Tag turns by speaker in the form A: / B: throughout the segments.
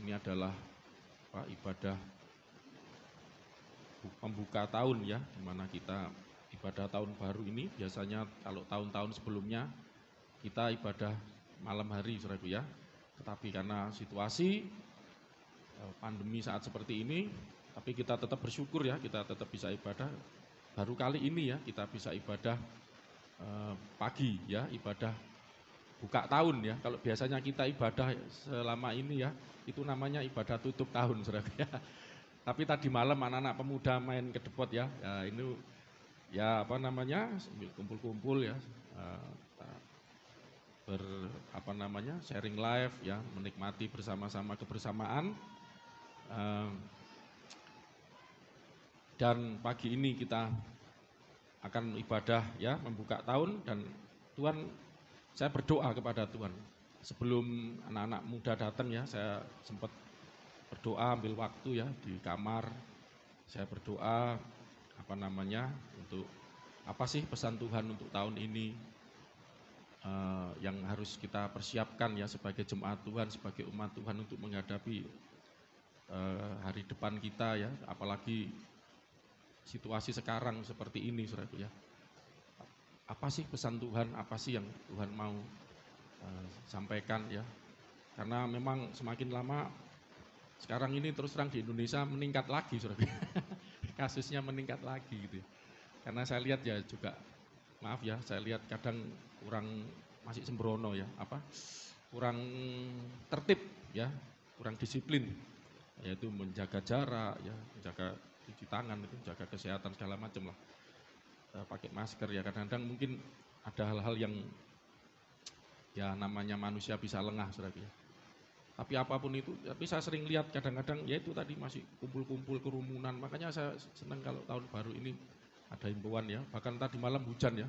A: ini adalah ibadah pembuka tahun ya, di mana kita ibadah tahun baru ini biasanya kalau tahun-tahun sebelumnya kita ibadah malam hari saudaraku ya. Tetapi karena situasi pandemi saat seperti ini, tapi kita tetap bersyukur ya, kita tetap bisa ibadah. Baru kali ini ya kita bisa ibadah pagi ya, ibadah buka tahun ya. Kalau biasanya kita ibadah selama ini ya, itu namanya ibadah tutup tahun saudaraku ya. Tapi tadi malam anak-anak pemuda main kedepot ya, ini ya apa namanya, sambil kumpul-kumpul ya, sharing live ya, menikmati bersama-sama kebersamaan. Dan pagi ini kita akan ibadah ya, membuka tahun, dan Tuhan, saya berdoa kepada Tuhan. Sebelum anak-anak muda datang ya, saya sempat berdoa, ambil waktu ya di kamar. Saya berdoa untuk apa sih pesan Tuhan untuk tahun ini yang harus kita persiapkan ya sebagai jemaat Tuhan, sebagai umat Tuhan untuk menghadapi hari depan kita ya, apalagi situasi sekarang seperti ini saudaraku ya. Apa sih pesan Tuhan, apa sih yang Tuhan mau sampaikan ya. Karena memang semakin lama sekarang ini terus terang di Indonesia meningkat lagi saudaraku. Kasusnya meningkat lagi gitu. Karena saya lihat ya juga, maaf ya, saya lihat kadang kurang, masih sembrono ya, kurang tertib ya, kurang disiplin, yaitu menjaga jarak ya, menjaga cuci tangan, itu menjaga kesehatan segala macam lah, pakai masker ya. Kadang-kadang mungkin ada hal-hal yang ya namanya manusia bisa lengah saudara ya. Tapi apapun itu, tapi saya sering lihat kadang-kadang ya itu tadi masih kumpul-kumpul kerumunan. Makanya saya senang kalau tahun baru ini ada himbauan ya, bahkan tadi malam hujan ya.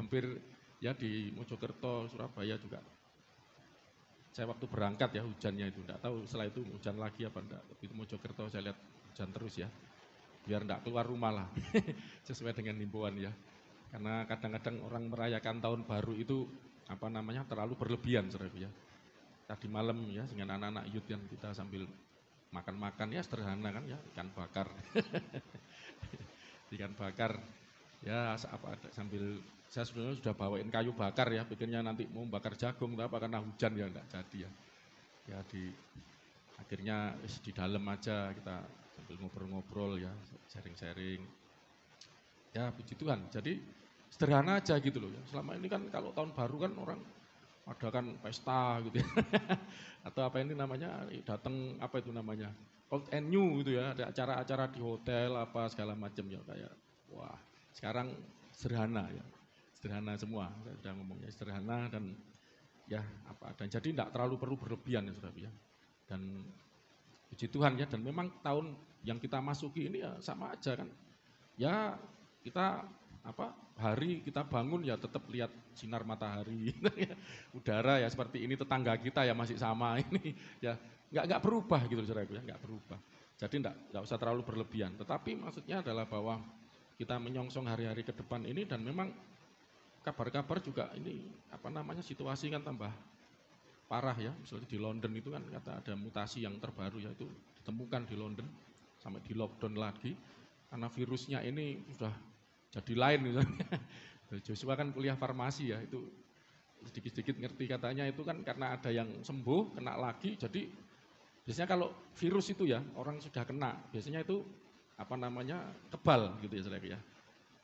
A: Hampir ya di Mojokerto, Surabaya juga. Saya waktu berangkat ya hujannya itu, enggak tahu setelah itu hujan lagi apa enggak. Tapi itu Mojokerto saya lihat hujan terus ya. Biar enggak keluar rumah lah. Sesuai dengan himbauan ya. Karena kadang-kadang orang merayakan tahun baru itu terlalu berlebihan saudara ya. Tadi malam ya dengan anak-anak youth yang kita sambil makan-makan ya sederhana kan ya, ikan bakar. Ikan bakar ya sambil saya sebenarnya sudah bawain kayu bakar ya, pikirnya nanti mau bakar jagung karena hujan ya enggak jadi ya. Ya akhirnya di dalam aja kita sambil ngobrol-ngobrol ya, sharing-sharing. Ya puji Tuhan. Jadi sederhana aja gitu loh ya. Selama ini kan kalau tahun baru kan orang adakan pesta gitu ya. Atau datang old and new gitu ya, ada acara-acara di hotel apa segala macam ya, kayak wah sekarang sederhana ya, sederhana semua, saya sudah ngomongnya sederhana dan ya dan jadi tidak terlalu perlu berlebihan ya saudara ya. Dan puji Tuhan ya, dan memang tahun yang kita masuki ini ya sama aja kan ya, kita hari kita bangun ya tetap lihat sinar matahari, udara ya seperti ini, tetangga kita ya masih sama ini ya, nggak berubah gitu saudaraku ya, nggak berubah. Jadi nggak usah terlalu berlebihan. Tetapi maksudnya adalah bahwa kita menyongsong hari-hari ke depan ini, dan memang kabar-kabar juga ini situasi kan tambah parah ya. Misalnya di London itu kan kata ada mutasi yang terbaru ya, itu ditemukan di London sampai di lockdown lagi karena virusnya ini sudah jadi lain misalnya. Joshua kan kuliah farmasi ya, itu sedikit-sedikit ngerti, katanya itu kan karena ada yang sembuh, kena lagi. Jadi biasanya kalau virus itu ya, orang sudah kena, biasanya itu kebal gitu ya saudara ya.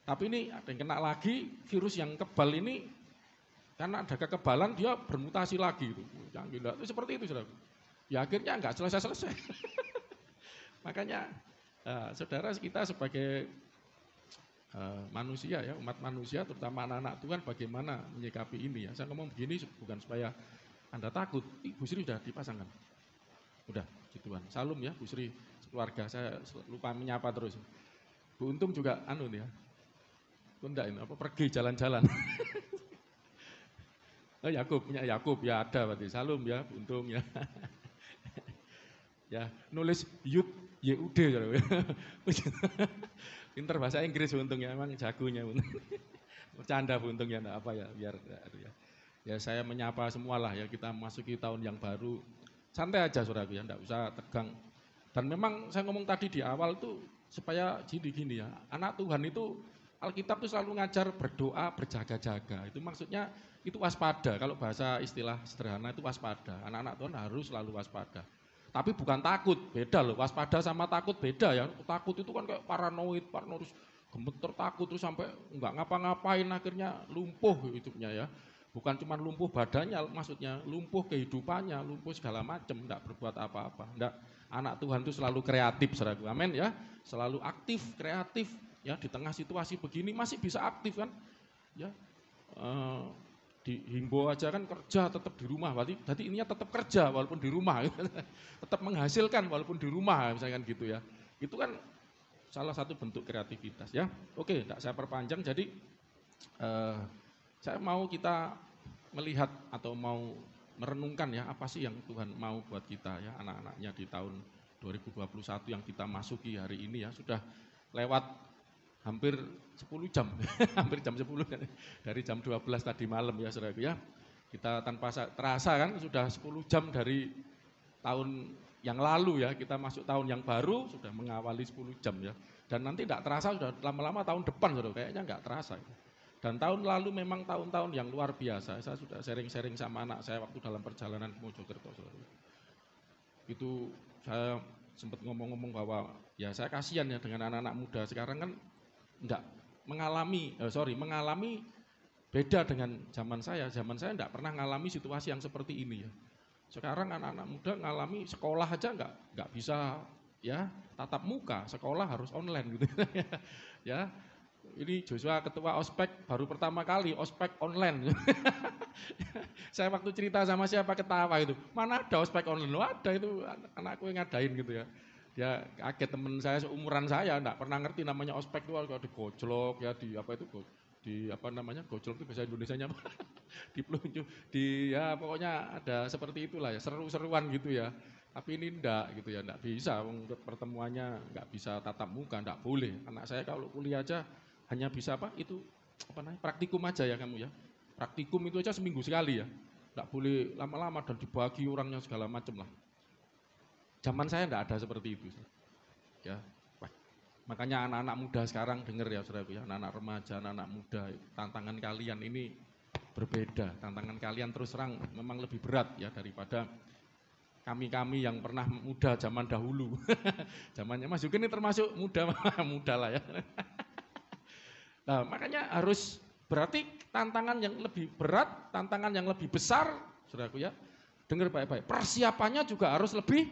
A: Tapi ini ada yang kena lagi, virus yang kebal ini karena ada kekebalan dia bermutasi lagi gitu. Yang gila itu seperti itu saudara. Ya akhirnya enggak selesai-selesai. Makanya saudara kita sebagai manusia ya, umat manusia terutama anak-anak Tuhan, bagaimana menyikapi ini ya. Saya ngomong begini bukan supaya Anda takut. Bu Sri sudah dipasangkan? Udah, puji Tuhan. Salam ya Bu Sri, keluarga. Saya lupa menyapa terus. Bu Untung juga ya. Kundain pergi jalan-jalan. Yakub, punya Yakub ya, ada berarti. Salam ya Bu Untung ya. Ya, nulis YUD ya. Pinter bahasa Inggris untungnya, emang jagonya. Bercanda untungnya, enggak apa ya, biar ya. Ya saya menyapa semualah ya, kita masuki tahun yang baru Santai aja saudaraku ya, enggak usah tegang. Dan memang saya ngomong tadi di awal itu supaya gini ya, anak Tuhan itu Alkitab itu selalu ngajar berdoa, berjaga-jaga. Itu maksudnya itu waspada. Kalau bahasa istilah sederhana itu waspada. Anak-anak Tuhan harus selalu waspada. Tapi bukan takut, beda loh. Waspada sama takut beda ya. Takut itu kan kayak paranoid gemeter takut terus sampai nggak ngapa-ngapain akhirnya lumpuh hidupnya ya. Bukan cuma lumpuh badannya, maksudnya lumpuh kehidupannya, lumpuh segala macam, enggak berbuat apa-apa. Enggak. Anak Tuhan itu selalu kreatif, saudaraku. Amin ya. Selalu aktif, kreatif. Ya, di tengah situasi begini masih bisa aktif kan, ya dihimbau aja kan kerja tetap di rumah, berarti ininya tetap kerja walaupun di rumah, tetap menghasilkan walaupun di rumah, misalkan gitu ya. Itu kan salah satu bentuk kreativitas ya. Oke, tidak saya perpanjang. Jadi saya mau kita melihat atau mau merenungkan ya apa sih yang Tuhan mau buat kita ya anak-anaknya di tahun 2021 yang kita masuki hari ini ya. Sudah lewat hampir 10 jam, hampir jam 10 dari jam 12 tadi malam ya saudaraku ya. Kita tanpa terasa kan sudah 10 jam dari tahun yang lalu ya, kita masuk tahun yang baru sudah mengawali 10 jam ya. Dan nanti tidak terasa sudah lama-lama tahun depan saudara, kayaknya nggak terasa. Dan tahun lalu memang tahun-tahun yang luar biasa. Saya sudah sharing-sharing sama anak saya waktu dalam perjalanan ke Mojokerto saudara. Itu saya sempat ngomong-ngomong bahwa ya saya kasihan ya dengan anak-anak muda sekarang kan enggak mengalami beda dengan zaman saya. Zaman saya enggak pernah mengalami situasi yang seperti ini ya. Sekarang anak-anak muda ngalami sekolah aja enggak bisa ya tatap muka, sekolah harus online gitu ya. Ini Joshua ketua ospek baru pertama kali ospek online. Saya waktu cerita sama siapa ketawa itu. Mana ada ospek online? Loh ada, itu anakku yang ngadain gitu ya. Dia kaget, teman saya seumuran saya enggak pernah ngerti namanya ospek itu kalau digojlok ya, di apa itu gojlok itu bahasa Indonesianya apa? Dipelunjuk di ya pokoknya ada seperti itulah ya, seru-seruan gitu ya. Tapi ini enggak gitu ya, enggak bisa untuk pertemuannya, enggak bisa tatap muka, enggak boleh. Anak saya kalau kuliah aja hanya bisa praktikum aja ya kamu ya. Praktikum itu aja seminggu sekali ya. Enggak boleh lama-lama dan dibagi orangnya segala macam lah. Zaman saya enggak ada seperti itu. Ya. Makanya anak-anak muda sekarang dengar ya saudaraku ya, anak-anak remaja, anak-anak muda, tantangan kalian ini berbeda. Tantangan kalian terus terang memang lebih berat ya daripada kami-kami yang pernah muda zaman dahulu. Zamannya Mas Yukin ini termasuk muda lah ya. Nah, makanya harus berarti tantangan yang lebih berat, tantangan yang lebih besar, saudaraku ya. Dengar baik-baik. Persiapannya juga harus lebih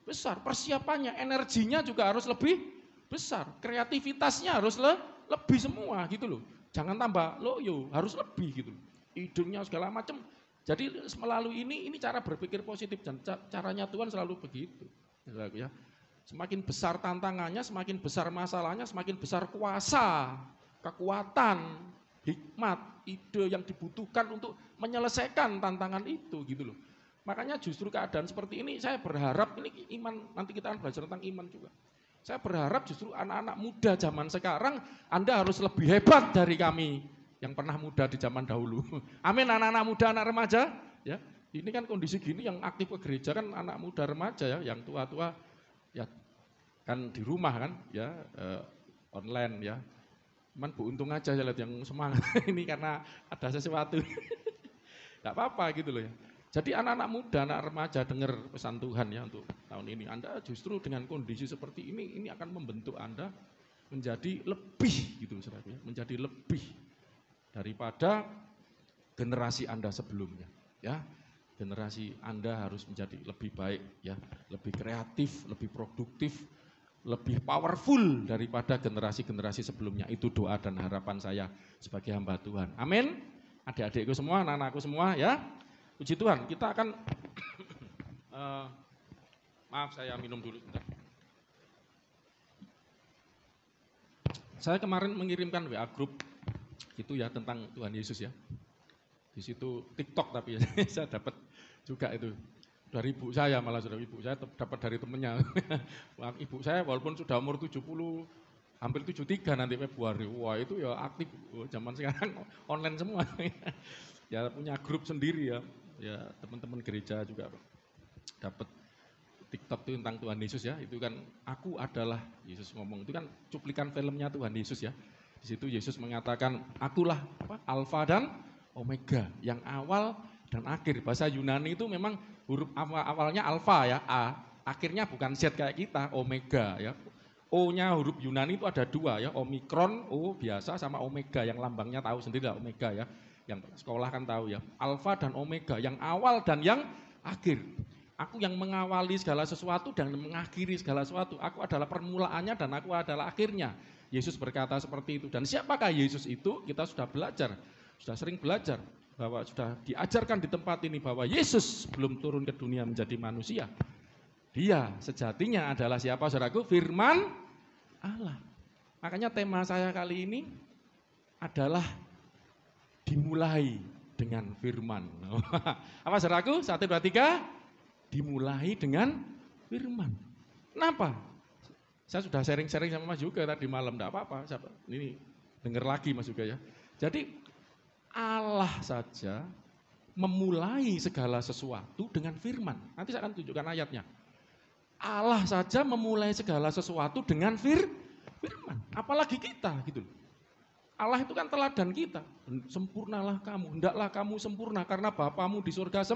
A: besar. Persiapannya, energinya juga harus lebih besar. Kreativitasnya harus lebih semua gitu loh. Jangan tambah loyo, harus lebih gitu loh. Idenya segala macam. Jadi melalui ini cara berpikir positif dan caranya Tuhan selalu begitu. Saudaraku ya. Semakin besar tantangannya, semakin besar masalahnya, semakin besar kuasa, kekuatan, hikmat, ide yang dibutuhkan untuk menyelesaikan tantangan itu gitu loh. Makanya justru keadaan seperti ini saya berharap, ini iman, nanti kita akan belajar tentang iman juga. Saya berharap justru anak-anak muda zaman sekarang Anda harus lebih hebat dari kami yang pernah muda di zaman dahulu. Amin, anak-anak muda, anak remaja ya. Ini kan kondisi gini yang aktif ke gereja kan anak muda remaja ya, yang tua-tua ya kan di rumah kan ya, online ya. Cuman beruntung aja saya lihat yang semangat ini karena ada sesuatu. Enggak apa-apa gitu loh ya. Jadi anak-anak muda, anak remaja dengar pesan Tuhan ya untuk tahun ini. Anda justru dengan kondisi seperti ini akan membentuk Anda menjadi lebih gitu saudara ya, menjadi lebih daripada generasi Anda sebelumnya ya. Generasi Anda harus menjadi lebih baik ya, lebih kreatif, lebih produktif, lebih powerful daripada generasi-generasi sebelumnya. Itu doa dan harapan saya sebagai hamba Tuhan. Amin. Adik-adikku semua, anak-anakku semua ya. Puji Tuhan, kita akan maaf saya minum dulu bentar. Saya kemarin mengirimkan WA grup gitu ya tentang Tuhan Yesus ya. Di situ TikTok tapi ya, saya dapat juga itu dari ibu saya, malah sudah ibu saya dapat dari temennya. Ibu saya walaupun sudah umur 70 hampir 73 nanti Februari. Wah, itu ya aktif zaman sekarang online semua. Ya punya grup sendiri ya. Ya teman-teman gereja juga dapat TikTok itu tentang Tuhan Yesus ya, itu kan aku adalah Yesus ngomong, itu kan cuplikan filmnya Tuhan Yesus ya. Di situ Yesus mengatakan akulah Alfa dan Omega, yang awal dan akhir. Bahasa Yunani itu memang huruf awalnya alfa ya, A, akhirnya bukan Z kayak kita, Omega ya. O-nya huruf Yunani itu ada 2 ya, Omikron, O biasa sama Omega yang lambangnya tahu sendiri lah Omega ya. Yang sekolah kan tahu ya, Alfa dan Omega, yang awal dan yang akhir. Aku yang mengawali segala sesuatu dan mengakhiri segala sesuatu. Aku adalah permulaannya dan aku adalah akhirnya. Yesus berkata seperti itu. Dan siapakah Yesus itu? Kita sudah belajar, sudah sering belajar. Bahwa sudah diajarkan di tempat ini bahwa Yesus belum turun ke dunia menjadi manusia. Dia sejatinya adalah siapa, saudaraku? Firman Allah. Makanya tema saya kali ini adalah dimulai dengan firman. Apa saudaraku? 1, 2, 3. Dimulai dengan firman. Kenapa? Saya sudah sharing-sharing sama Mas Yoga tadi malam, enggak apa-apa. Ini dengar lagi Mas Yoga ya. Jadi Allah saja memulai segala sesuatu dengan firman. Nanti saya akan tunjukkan ayatnya. Allah saja memulai segala sesuatu dengan firman. Apalagi kita gitu. Allah itu kan teladan kita. Sempurnalah kamu, hendaklah kamu sempurna karena Bapamu di surga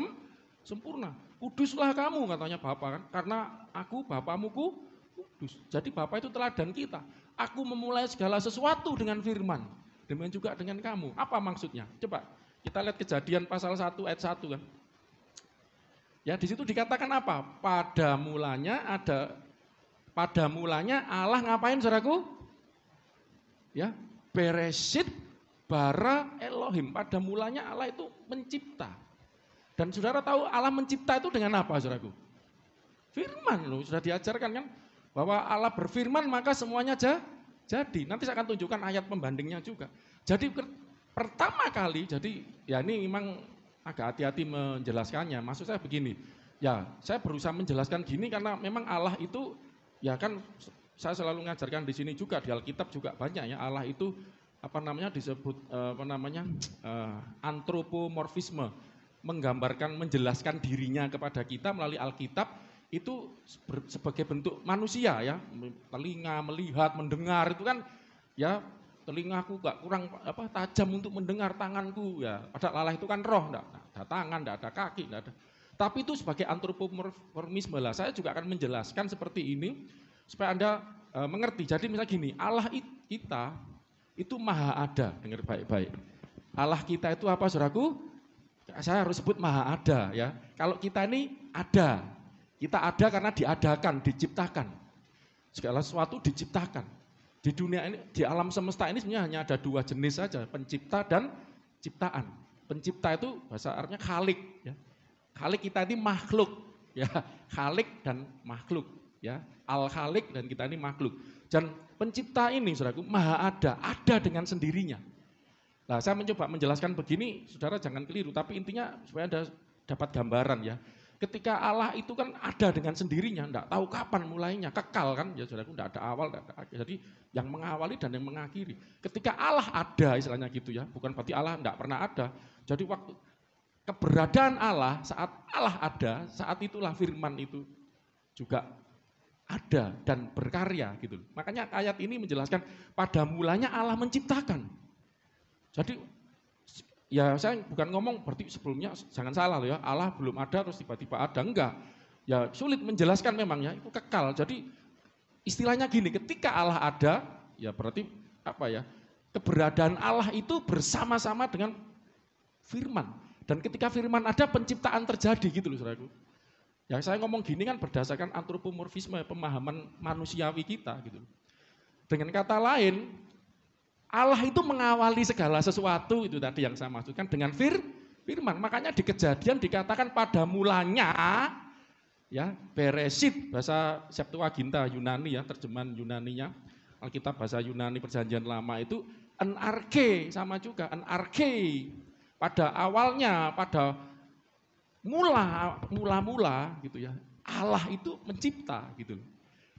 A: sempurna. Kuduslah kamu katanya Bapa kan, karena aku Bapamu kudus. Jadi Bapa itu teladan kita. Aku memulai segala sesuatu dengan firman. Demikian juga dengan kamu. Apa maksudnya? Coba kita lihat Kejadian pasal 1 ayat 1 kan. Ya di situ dikatakan apa? Pada mulanya Allah ngapain saudaraku? Ya, Bereshit bara Elohim. Pada mulanya Allah itu mencipta. Dan saudara tahu Allah mencipta itu dengan apa, saudaraku? Firman loh, sudah diajarkan kan? Bahwa Allah berfirman maka semuanya jadi. Nanti saya akan tunjukkan ayat pembandingnya juga. Jadi pertama kali, jadi ya ini memang agak hati-hati menjelaskannya. Maksud saya begini, ya saya berusaha menjelaskan gini karena memang Allah itu, ya kan saya selalu mengajarkan di sini juga, di Alkitab juga banyak ya, Allah itu disebut antropomorfisme. Menggambarkan, menjelaskan dirinya kepada kita melalui Alkitab itu sebagai bentuk manusia ya, telinga, melihat, mendengar itu kan ya, telingaku gak kurang tajam untuk mendengar, tanganku ya, padahal Allah itu kan roh, enggak ada tangan, enggak ada kaki, enggak ada. Tapi itu sebagai antropomorfisme lah. Saya juga akan menjelaskan seperti ini supaya Anda mengerti. Jadi misalnya gini, Allah kita itu maha ada, dengar baik-baik. Allah kita itu apa, saudaraku? Saya harus sebut maha ada ya. Kalau kita ini ada, kita ada karena diadakan, diciptakan. Segala sesuatu diciptakan. Di dunia ini, di alam semesta ini sebenarnya hanya ada 2 jenis saja, pencipta dan ciptaan. Pencipta itu bahasa Arabnya khalik ya. Khalik kita ini makhluk ya, khalik dan makhluk ya. Al-khalik dan kita ini makhluk. Dan pencipta ini saudaraku maha ada dengan sendirinya. Nah, saya mencoba menjelaskan begini, saudara jangan keliru, tapi intinya supaya Anda dapat gambaran ya. Ketika Allah itu kan ada dengan sendirinya, enggak tahu kapan mulainya, kekal kan, ya saudaraku, enggak ada awal, enggak ada akhir. Jadi yang mengawali dan yang mengakhiri. Ketika Allah ada, istilahnya gitu ya, bukan berarti Allah enggak pernah ada. Jadi waktu keberadaan Allah, saat Allah ada, saat itulah firman itu juga ada dan berkarya gitu. Makanya ayat ini menjelaskan pada mulanya Allah menciptakan. Jadi ya saya bukan ngomong berarti sebelumnya jangan salah loh ya, Allah belum ada terus tiba-tiba ada, enggak. Ya sulit menjelaskan memang ya, itu kekal. Jadi istilahnya gini, ketika Allah ada, ya berarti apa ya? Keberadaan Allah itu bersama-sama dengan firman. Dan ketika firman ada, penciptaan terjadi gitu loh saudaraku. Ya saya ngomong gini kan berdasarkan antropomorfisme, pemahaman manusiawi kita gitu. Dengan kata lain, Allah itu mengawali segala sesuatu, itu tadi yang saya maksudkan dengan firman. Makanya di Kejadian dikatakan pada mulanya, ya Bereshit, bahasa Septuaginta Yunani ya, terjemahan Yunaninya, Alkitab bahasa Yunani Perjanjian Lama itu enarche, sama juga enarche. Pada awalnya, pada mula-mula gitu ya, Allah itu mencipta gitu.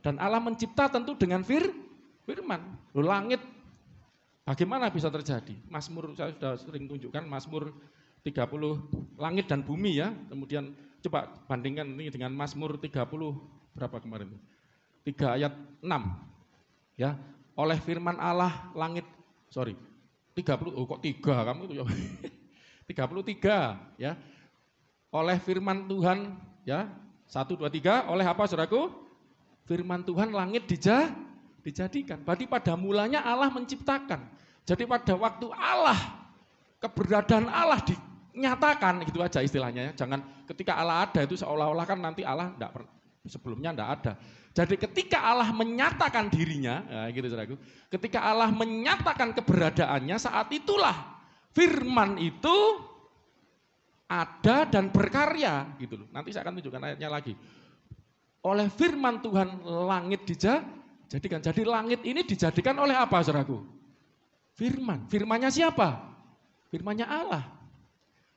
A: Dan Allah mencipta tentu dengan firman. Loh, langit bagaimana bisa terjadi? Mazmur, saya sudah sering tunjukkan Mazmur 30, langit dan bumi ya, kemudian Coba bandingkan ini dengan Mazmur 30 berapa kemarin? 3 ayat 6. Ya, oleh firman Allah langit 30 kok 3 kamu itu ya. 33 ya. Oleh firman Tuhan ya, 1 2 3 oleh apa Saudaraku? Firman Tuhan langit dijadikan. Berarti pada mulanya Allah menciptakan. Jadi pada waktu Allah, keberadaan Allah dinyatakan, gitu aja istilahnya ya. Jangan ketika Allah ada itu seolah-olah kan nanti Allah sebelumnya enggak ada. Jadi ketika Allah menyatakan dirinya, ya gitu Saudaraku, ketika Allah menyatakan keberadaannya, saat itulah firman itu ada dan berkarya gitu loh. Nanti saya akan tunjukkan ayatnya lagi. Oleh firman Tuhan langit dijadikan. Jadi langit ini dijadikan oleh apa Saudaraku? Firman. Firmannya siapa? Firmannya Allah.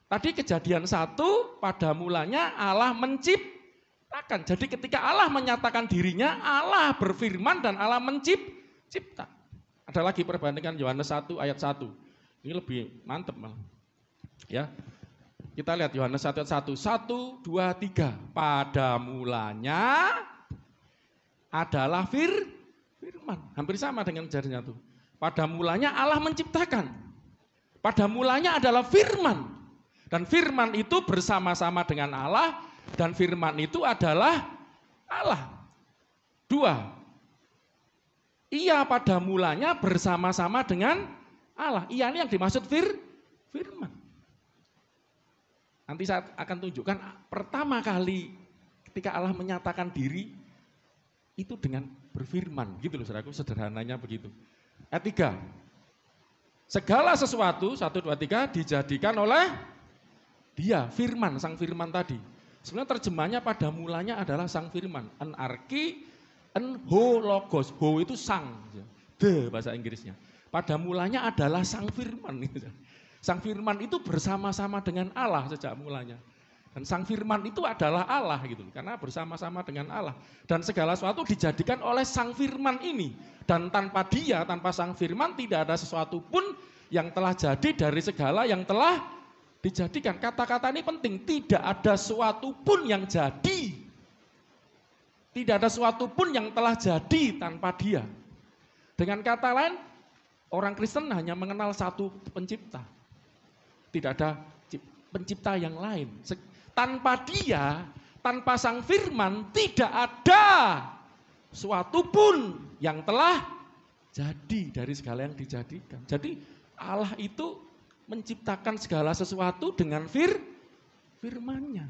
A: Tadi kejadian 1 pada mulanya Allah menciptakan. Jadi ketika Allah menyatakan dirinya, Allah berfirman dan Allah mencipta. Ada lagi perbandingan Yohanes 1 ayat 1. Ini lebih mantep malah. Ya. Kita lihat Yohanes 1 ayat 1. 1, 2, 3. Pada mulanya adalah firman. Hampir sama dengan kejadian 1. Pada mulanya Allah menciptakan. Pada mulanya adalah firman. Dan firman itu bersama-sama dengan Allah. Dan firman itu adalah Allah. 2. Ia pada mulanya bersama-sama dengan Allah. Ia ini yang dimaksud firman. Nanti saya akan tunjukkan pertama kali ketika Allah menyatakan diri itu dengan berfirman. Gitu loh Saudaraku, sederhananya begitu. Ayat 3. Segala sesuatu, 1, 2, 3 dijadikan oleh dia, firman, sang firman tadi. Sebenarnya terjemahnya pada mulanya adalah sang firman. En arki, en ho logos. Ho itu sang, the bahasa Inggrisnya. Pada mulanya adalah sang firman. Sang firman itu bersama-sama dengan Allah sejak mulanya. Dan sang firman itu adalah Allah gitu. Karena bersama-sama dengan Allah. Dan segala sesuatu dijadikan oleh sang firman ini. Dan tanpa dia, tanpa sang firman tidak ada sesuatu pun yang telah jadi dari segala yang telah dijadikan. Kata-kata ini penting. Tidak ada sesuatu pun yang jadi. Tidak ada sesuatu pun yang telah jadi tanpa dia. Dengan kata lain, orang Kristen hanya mengenal satu pencipta. Tidak ada pencipta yang lain. Tanpa dia, tanpa sang firman, tidak ada suatu pun yang telah jadi dari segala yang dijadikan. Jadi Allah itu menciptakan segala sesuatu dengan firman-Nya.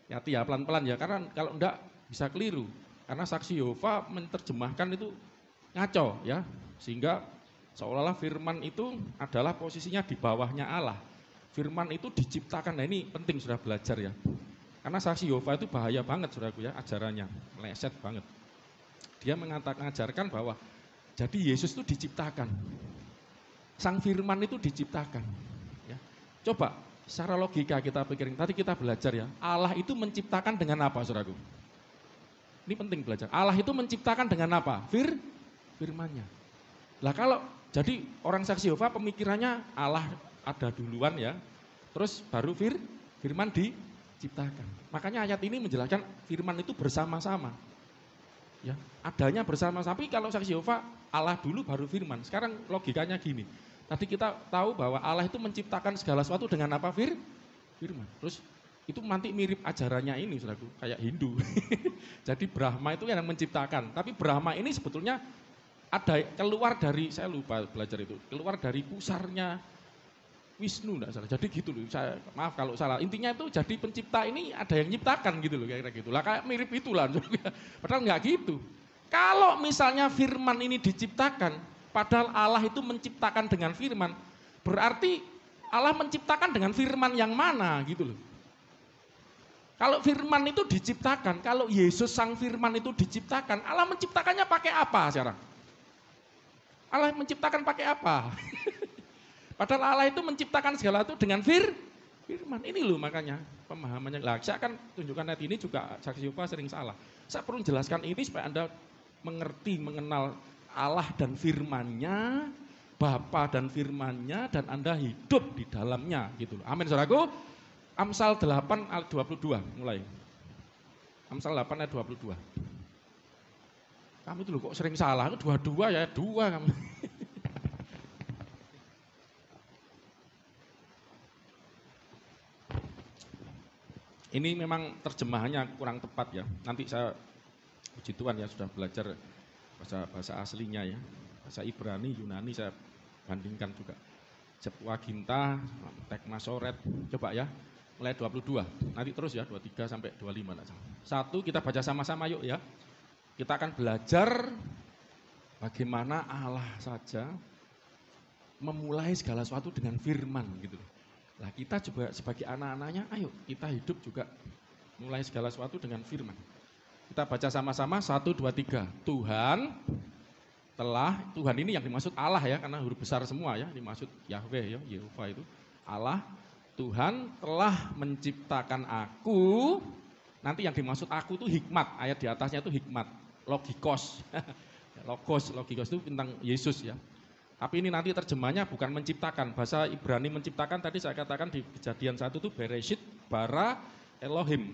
A: Hati ya, pelan-pelan ya, karena kalau enggak bisa keliru. Karena saksi Yehova menerjemahkan itu ngaco ya, sehingga seolah-olah firman itu adalah posisinya di bawahnya Allah. Firman itu diciptakan. Nah ini penting sudah belajar ya. Karena saksi Yehova itu bahaya banget Saudaraku ya, ajarannya meleset banget. Dia mengajarkan bahwa jadi Yesus itu diciptakan. Sang firman itu diciptakan. Ya. Coba secara logika kita pikirin. Tadi kita belajar ya, Allah itu menciptakan dengan apa Saudaraku? Ini penting belajar. Allah itu menciptakan dengan apa? Firman-Nya. Lah kalau jadi orang saksi Yehova pemikirannya Allah ada duluan ya, terus baru firman diciptakan. Makanya ayat ini menjelaskan firman itu bersama-sama. Ya, adanya bersama. Tapi kalau saksi Yehova Allah dulu baru firman. Sekarang logikanya gini. Tadi kita tahu bahwa Allah itu menciptakan segala sesuatu dengan apa? Firman. Terus itu nanti mirip ajarannya ini Saudaraku, kayak Hindu. Jadi Brahma itu yang menciptakan. Tapi Brahma ini sebetulnya ada keluar dari, saya lupa belajar itu, keluar dari pusarnya Wisnu enggak salah. Jadi gitu loh. Saya maaf kalau salah. Intinya itu jadi pencipta ini ada yang nyiptakan gitu loh, kira-kira gitu. Lah kayak mirip itulah. Padahal enggak gitu. Kalau misalnya firman ini diciptakan, padahal Allah itu menciptakan dengan firman, berarti Allah menciptakan dengan firman yang mana gitu loh. Kalau firman itu diciptakan, kalau Yesus sang firman itu diciptakan, Allah menciptakannya pakai apa sekarang? Allah menciptakan pakai apa? Padahal Allah itu menciptakan segala itu dengan firman. Ini loh makanya pemahamannya. Lah, saya akan tunjukkan nanti ini juga saksi Yehova sering salah. Saya perlu jelaskan ini supaya Anda mengerti, mengenal Allah dan firman-Nya, Bapa dan firman-Nya, dan Anda hidup di dalamnya gitu loh. Amin saudaraku. Amsal 8 ayat 22 mulai. Amsal 8 ayat 22. Kamu itu loh kok sering salah, itu dua-dua ya, dua kamu. Ini memang terjemahannya kurang tepat ya. Nanti saya, puji Tuhan ya sudah belajar bahasa aslinya ya. Bahasa Ibrani, Yunani saya bandingkan juga. Septuaginta, Teks Masoret, coba ya. Mulai 22, nanti terus ya 23 sampai 25. Satu, kita baca sama-sama yuk ya. Kita akan belajar bagaimana Allah saja memulai segala sesuatu dengan firman gitu. Nah kita juga sebagai anak-anaknya, ayo kita hidup juga mulai segala sesuatu dengan firman. Kita baca sama-sama, 1, 2, 3. Tuhan ini yang dimaksud Allah ya, karena huruf besar semua ya, dimaksud Yahweh ya, Yehova itu. Allah, Tuhan telah menciptakan aku, nanti yang dimaksud aku itu hikmat, ayat di atasnya itu hikmat, logikos. Logikos itu tentang Yesus ya. Tapi ini nanti terjemahnya bukan menciptakan. Bahasa Ibrani menciptakan tadi saya katakan di Kejadian 1 itu Bereshit bara Elohim.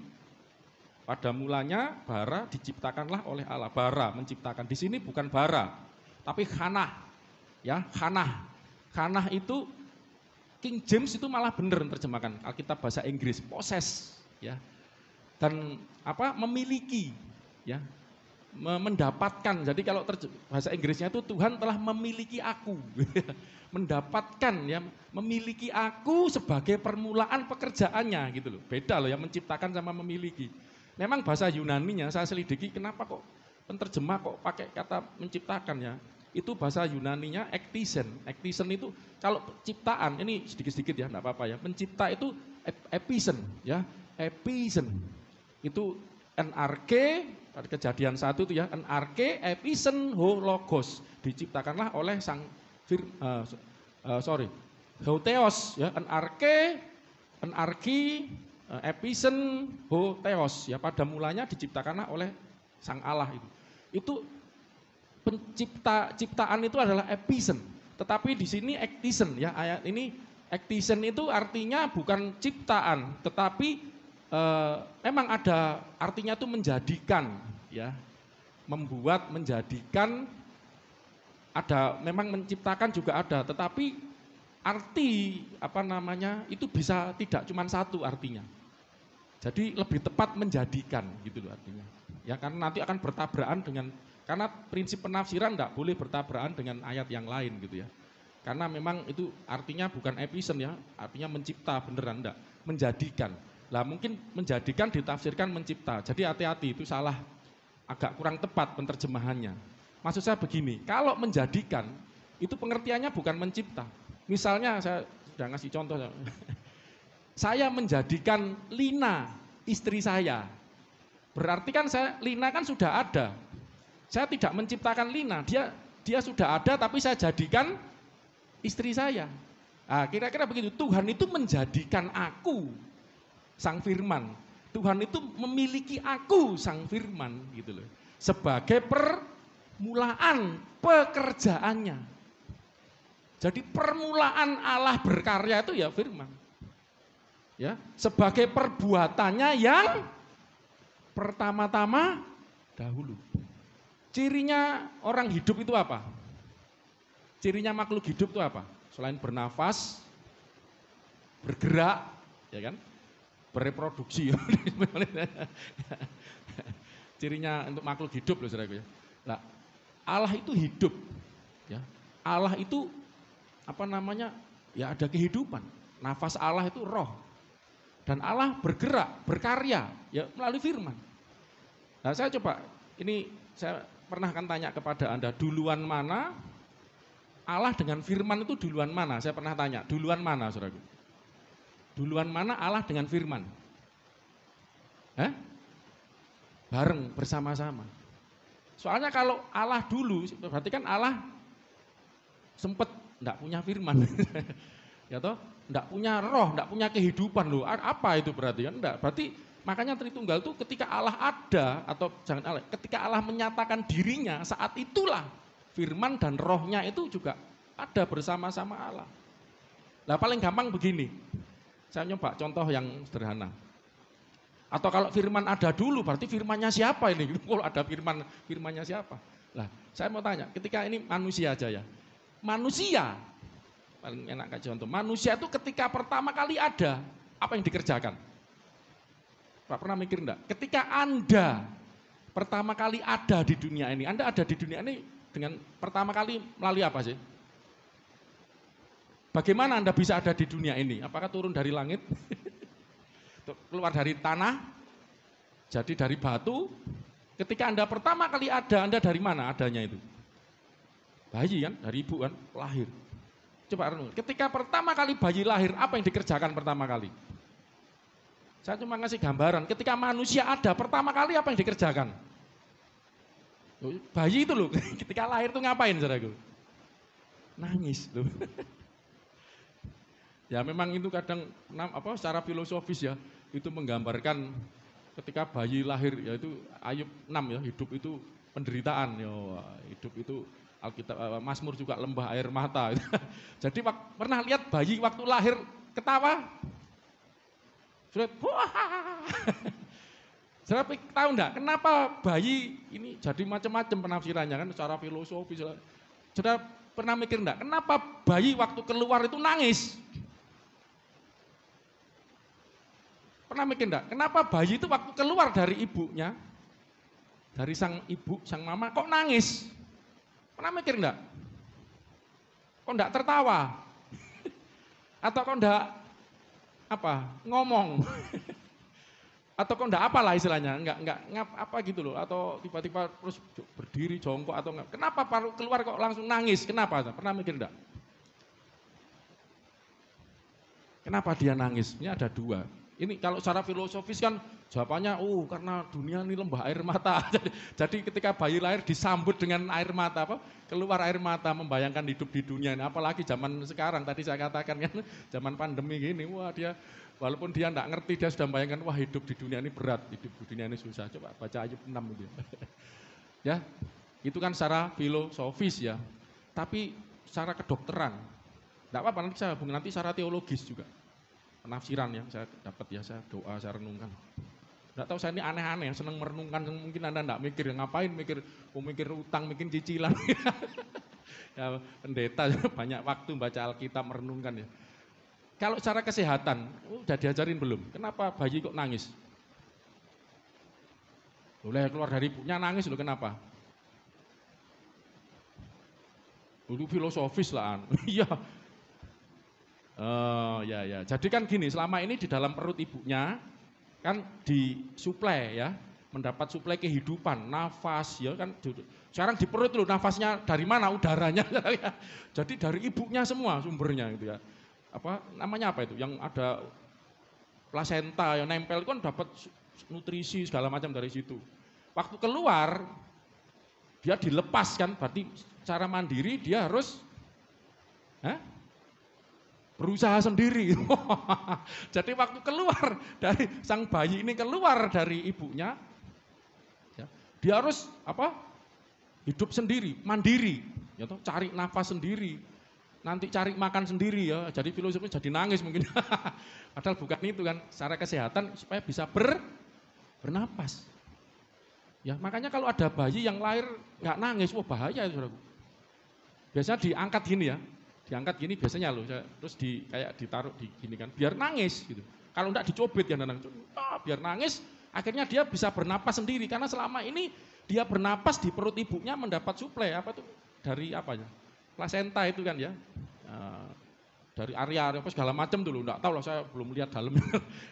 A: Pada mulanya bara diciptakanlah oleh Allah. Bara menciptakan. Di sini bukan bara, tapi khanah. Ya, khanah. Khanah itu King James itu malah benar terjemahkan. Alkitab bahasa Inggris, possess ya. Dan memiliki ya. Mendapatkan, jadi kalau bahasa Inggrisnya itu Tuhan telah memiliki aku, mendapatkan ya, memiliki aku sebagai permulaan pekerjaannya gitu loh, beda loh ya menciptakan sama memiliki. Memang bahasa Yunaninya saya selidiki kenapa kok penerjemah kok pakai kata menciptakan ya, itu bahasa Yunaninya ektisen itu kalau ciptaan, ini sedikit-sedikit ya, enggak apa-apa ya, mencipta itu episen ya, episen itu NRK. Pada Kejadian 1 itu ya, NRK episen ho logos, diciptakanlah oleh sang Theos ya, NRK episen ho Theos ya, pada mulanya diciptakanlah oleh sang Allah itu. Itu ciptaan itu adalah episen, tetapi di sini ektisen ya, ayat ini ektisen itu artinya bukan ciptaan, tetapi memang ada artinya itu menjadikan ya, membuat, menjadikan, ada memang menciptakan juga ada, tetapi arti itu bisa tidak cuma satu artinya. Jadi lebih tepat menjadikan gitu loh artinya. Ya karena nanti akan bertabrakan dengan, karena prinsip penafsiran enggak boleh bertabrakan dengan ayat yang lain gitu ya. Karena memang itu artinya bukan episen ya, artinya mencipta beneran enggak, menjadikan. Lah mungkin menjadikan ditafsirkan mencipta. Jadi hati-hati, itu salah, agak kurang tepat penerjemahannya. Maksud saya begini, kalau menjadikan itu pengertiannya bukan mencipta. Misalnya saya sudah ngasih contoh. Saya menjadikan Lina istri saya. Berarti kan Lina kan sudah ada. Saya tidak menciptakan Lina, dia sudah ada tapi saya jadikan istri saya. Nah, kira-kira begitu. Tuhan itu menjadikan aku sang firman. Tuhan itu memiliki aku sang firman gitu loh. Sebagai permulaan pekerjaannya. Jadi permulaan Allah berkarya itu ya firman. Ya, sebagai perbuatannya yang pertama-tama dahulu. Cirinya orang hidup itu apa? Cirinya makhluk hidup itu apa? Selain bernafas, bergerak, ya kan? Bereproduksi. Cirinya untuk makhluk hidup loh saudaraku ya. Nah, Allah itu hidup ya. Allah itu ya ada kehidupan. Nafas Allah itu roh. Dan Allah bergerak, berkarya ya melalui firman. Nah, saya pernah akan tanya kepada Anda, duluan mana Allah dengan firman itu duluan mana? Saya pernah tanya, duluan mana saudaraku? Duluan mana Allah dengan firman? Bareng, bersama-sama. Soalnya kalau Allah dulu, berarti kan Allah sempat enggak punya firman. Ya toh, enggak punya roh, enggak punya kehidupan loh. Apa itu berarti kan? Enggak. Berarti makanya Tritunggal itu ketika Allah ada, atau jangan Allah, ketika Allah menyatakan dirinya, saat itulah firman dan rohnya itu juga ada bersama-sama Allah. Nah paling gampang begini. Saya nyoba contoh yang sederhana. Atau kalau firman ada dulu, berarti firmannya siapa ini? Kalau ada firmannya siapa? Lah, saya mau tanya, ketika ini manusia aja ya. Manusia, paling enak kayak contoh. Manusia itu ketika pertama kali ada, apa yang dikerjakan? Pak pernah mikir enggak? Ketika Anda pertama kali ada di dunia ini, Anda ada di dunia ini dengan pertama kali melalui apa sih? Bagaimana Anda bisa ada di dunia ini? Apakah turun dari langit? Keluar dari tanah, jadi dari batu. Ketika Anda pertama kali ada, Anda dari mana adanya itu? Bayi kan, dari ibu kan, lahir. Coba renung, ketika pertama kali bayi lahir, apa yang dikerjakan pertama kali? Saya cuma ngasih gambaran, ketika manusia ada, pertama kali apa yang dikerjakan? Bayi itu loh, ketika lahir itu ngapain saudaraku? Nangis loh. Ya memang itu kadang secara filosofis ya, itu menggambarkan ketika bayi lahir, yaitu Ayub 6 ya, hidup itu penderitaan ya, hidup itu Alkitab Mazmur juga lembah air mata. Jadi pernah lihat bayi waktu lahir ketawa? Sudah, Saudara tahu enggak kenapa bayi ini jadi macam-macam penafsirannya kan secara filosofis. Saudara pernah mikir enggak kenapa bayi waktu keluar itu nangis? Pernah mikir enggak? Kenapa bayi itu waktu keluar dari ibunya, dari sang ibu, sang mama, kok nangis? Pernah mikir enggak? Kok enggak tertawa? Atau kok enggak ngomong? Atau kok enggak apalah istilahnya? Enggak apa gitu loh, atau tiba-tiba terus berdiri jongkok atau enggak. Kenapa baru keluar kok langsung nangis? Kenapa? Pernah mikir enggak? Kenapa dia nangis? Ini ada dua. Ini kalau secara filosofis kan jawabannya, karena dunia ini lembah air mata. Jadi ketika bayi lahir disambut dengan air mata, keluar air mata membayangkan hidup di dunia ini. Apalagi zaman sekarang, tadi saya katakan kan, zaman pandemi gini, dia walaupun dia enggak ngerti, dia sudah membayangkan, hidup di dunia ini berat, hidup di dunia ini susah. Coba baca Ayub 6 itu ya. Itu kan secara filosofis ya. Tapi secara kedokteran, enggak apa-apa, nanti secara teologis juga. Penafsiran yang saya dapat ya, saya doa, saya renungkan. Enggak tahu saya ini aneh-aneh, senang merenungkan, mungkin Anda enggak mikir, ngapain mikir utang, mikir cicilan. Ya pendeta banyak waktu baca Alkitab merenungkan ya. Kalau secara kesehatan, udah diajarin belum? Kenapa bayi kok nangis? Boleh keluar dari ibunya nangis loh, kenapa? Itu filosofis lah. Iya. Ya. Jadi kan gini, selama ini di dalam perut ibunya kan disuplai ya, mendapat suplai kehidupan, nafas ya kan. Sekarang di perut loh, nafasnya dari mana? Udaranya. Jadi dari ibunya semua sumbernya gitu ya. Namanya apa itu? Yang ada plasenta yang nempel itu kan dapat nutrisi segala macam dari situ. Waktu keluar dia dilepas kan, berarti secara mandiri dia harus berusaha sendiri. Jadi waktu keluar dari sang bayi ini, keluar dari ibunya, ya, dia harus hidup sendiri, mandiri, ya toh, cari nafas sendiri, nanti cari makan sendiri ya. Jadi filosofis jadi nangis mungkin. Padahal bukan itu kan, secara kesehatan supaya bisa bernapas. Ya makanya kalau ada bayi yang lahir nggak nangis, bahaya itu saudaraku. Biasanya diangkat gini ya. Diangkat gini biasanya loh, terus kayak ditaruh di gini kan, biar nangis gitu. Kalau enggak dicobit kan, biar nangis, akhirnya dia bisa bernapas sendiri. Karena selama ini dia bernapas di perut ibunya mendapat suplai, dari plasenta itu kan ya. Dari area segala macam dulu, enggak tahu lah, saya belum lihat dalam.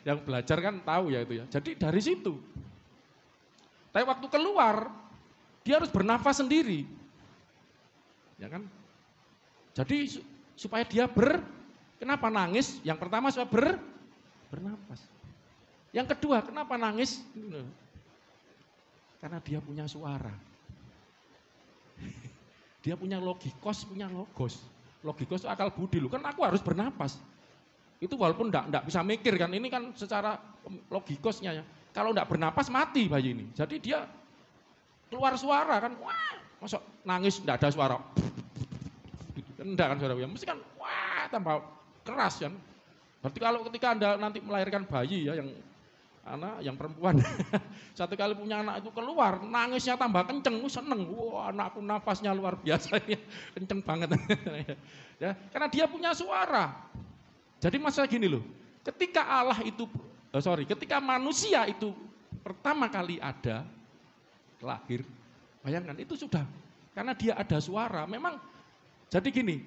A: Yang belajar kan tahu ya itu ya. Jadi dari situ. Tapi waktu keluar, dia harus bernapas sendiri. Ya kan? Jadi supaya dia kenapa nangis? Yang pertama supaya bernapas. Yang kedua, kenapa nangis? Karena dia punya suara. Dia punya logikos, punya logos. Logikos itu akal budi loh, kan aku harus bernapas. Itu walaupun enggak bisa mikir kan, ini kan secara logikosnya ya. Kalau enggak bernapas mati bayi ini. Jadi dia keluar suara kan, masuk nangis enggak ada suara. Enggak kan saudara, mesti kan tambah keras kan. Berarti kalau ketika Anda nanti melahirkan bayi ya, yang perempuan, satu kali punya anak itu keluar, nangisnya tambah kenceng, seneng, wah anakku nafasnya luar biasa, kenceng banget. Ya, karena dia punya suara. Jadi masalah gini loh, ketika ketika manusia itu pertama kali ada, lahir, bayangkan itu sudah, karena dia ada suara, memang, jadi gini,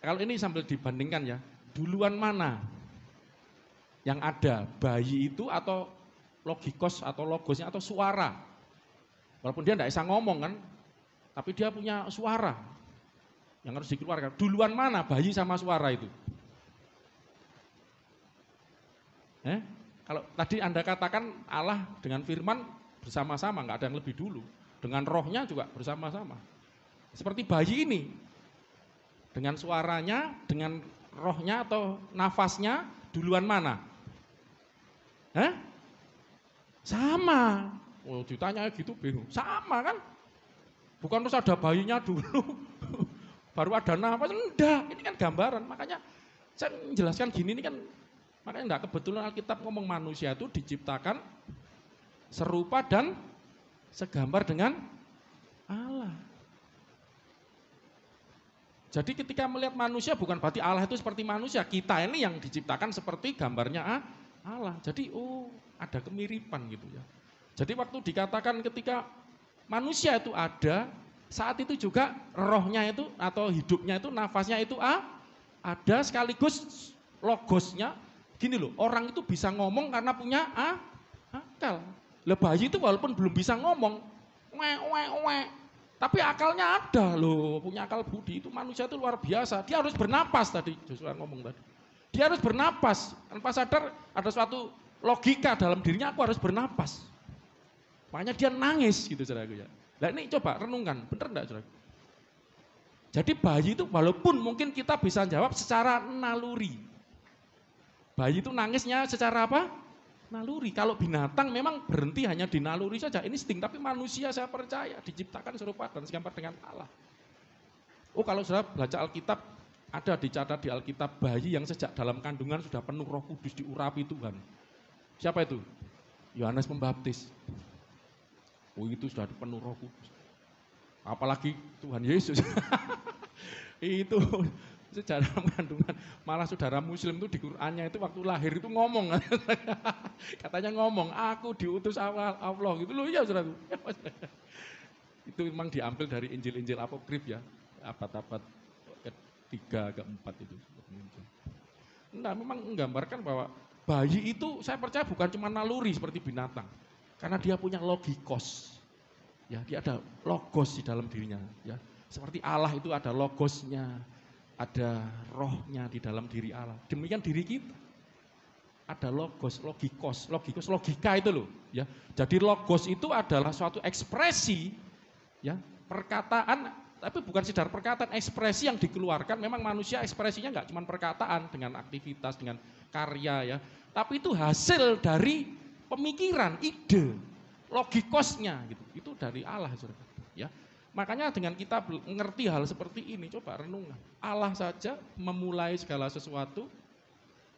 A: kalau ini sambil dibandingkan ya, duluan mana yang ada, bayi itu atau logikos atau logosnya atau suara, walaupun dia tidak bisa ngomong kan, tapi dia punya suara, yang harus dikeluarkan, duluan mana bayi sama suara itu? Kalau tadi Anda katakan Allah dengan firman bersama-sama, nggak ada yang lebih dulu. Dengan rohnya juga bersama-sama. Seperti bayi ini, dengan suaranya, dengan rohnya atau nafasnya, duluan mana? Sama. Oh, ditanya gitu bingung. Sama kan? Bukan terus ada bayinya dulu, baru ada nafas. Enggak, ini kan gambaran. Makanya saya menjelaskan gini, ini kan makanya enggak kebetulan Alkitab ngomong manusia itu diciptakan serupa dan segambar dengan Allah. Jadi ketika melihat manusia bukan berarti Allah itu seperti manusia. Kita ini yang diciptakan seperti gambarnya Allah. Jadi ada kemiripan gitu ya. Jadi waktu dikatakan ketika manusia itu ada, saat itu juga rohnya itu atau hidupnya itu, nafasnya itu ada sekaligus logosnya. Gini loh, orang itu bisa ngomong karena punya akal. Lah bayi itu walaupun belum bisa ngomong, tapi akalnya ada loh, punya akal budi. Itu manusia itu luar biasa. Dia harus bernapas tadi, Joshua ngomong tadi. Dia harus bernapas. Tanpa sadar ada suatu logika dalam dirinya, aku harus bernapas. Makanya dia nangis gitu saudaraku ya. Nah ini coba renungkan, bener enggak saudaraku? Jadi bayi itu walaupun mungkin kita bisa jawab secara naluri. Bayi itu nangisnya secara apa? Naluri. Kalau binatang memang berhenti hanya di naluri saja, insting. Tapi manusia saya percaya diciptakan serupa dan segambar dengan Allah. Kalau saudara baca Alkitab, ada dicatat di Alkitab bayi yang sejak dalam kandungan sudah penuh Roh Kudus, diurapi Tuhan. Siapa itu? Yohanes Pembaptis. Itu sudah penuh Roh Kudus. Apalagi Tuhan Yesus. Itu sejak dalam kandungan, malah saudara muslim itu di Qur'annya itu waktu lahir itu ngomong, katanya ngomong, aku diutus Allah gitu loh ya saudara. Itu memang diambil dari Injil-Injil apokrif ya, abad-abad ketiga, keempat itu. Nah memang menggambarkan bahwa bayi itu saya percaya bukan cuma naluri seperti binatang, karena dia punya logikos, ya dia ada logos di dalam dirinya, ya seperti Allah itu ada logosnya. Ada rohnya di dalam diri Allah. Demikian diri kita. Ada logos, logika itu loh. Ya. Jadi logos itu adalah suatu ekspresi, ya perkataan, tapi bukan sekedar perkataan, ekspresi yang dikeluarkan. Memang manusia ekspresinya nggak cuma perkataan dengan aktivitas, dengan karya ya. Tapi itu hasil dari pemikiran, ide, logikosnya gitu. Itu dari Allah, saudara. Ya. Makanya dengan kita mengerti hal seperti ini, coba renungan. Allah saja memulai segala sesuatu,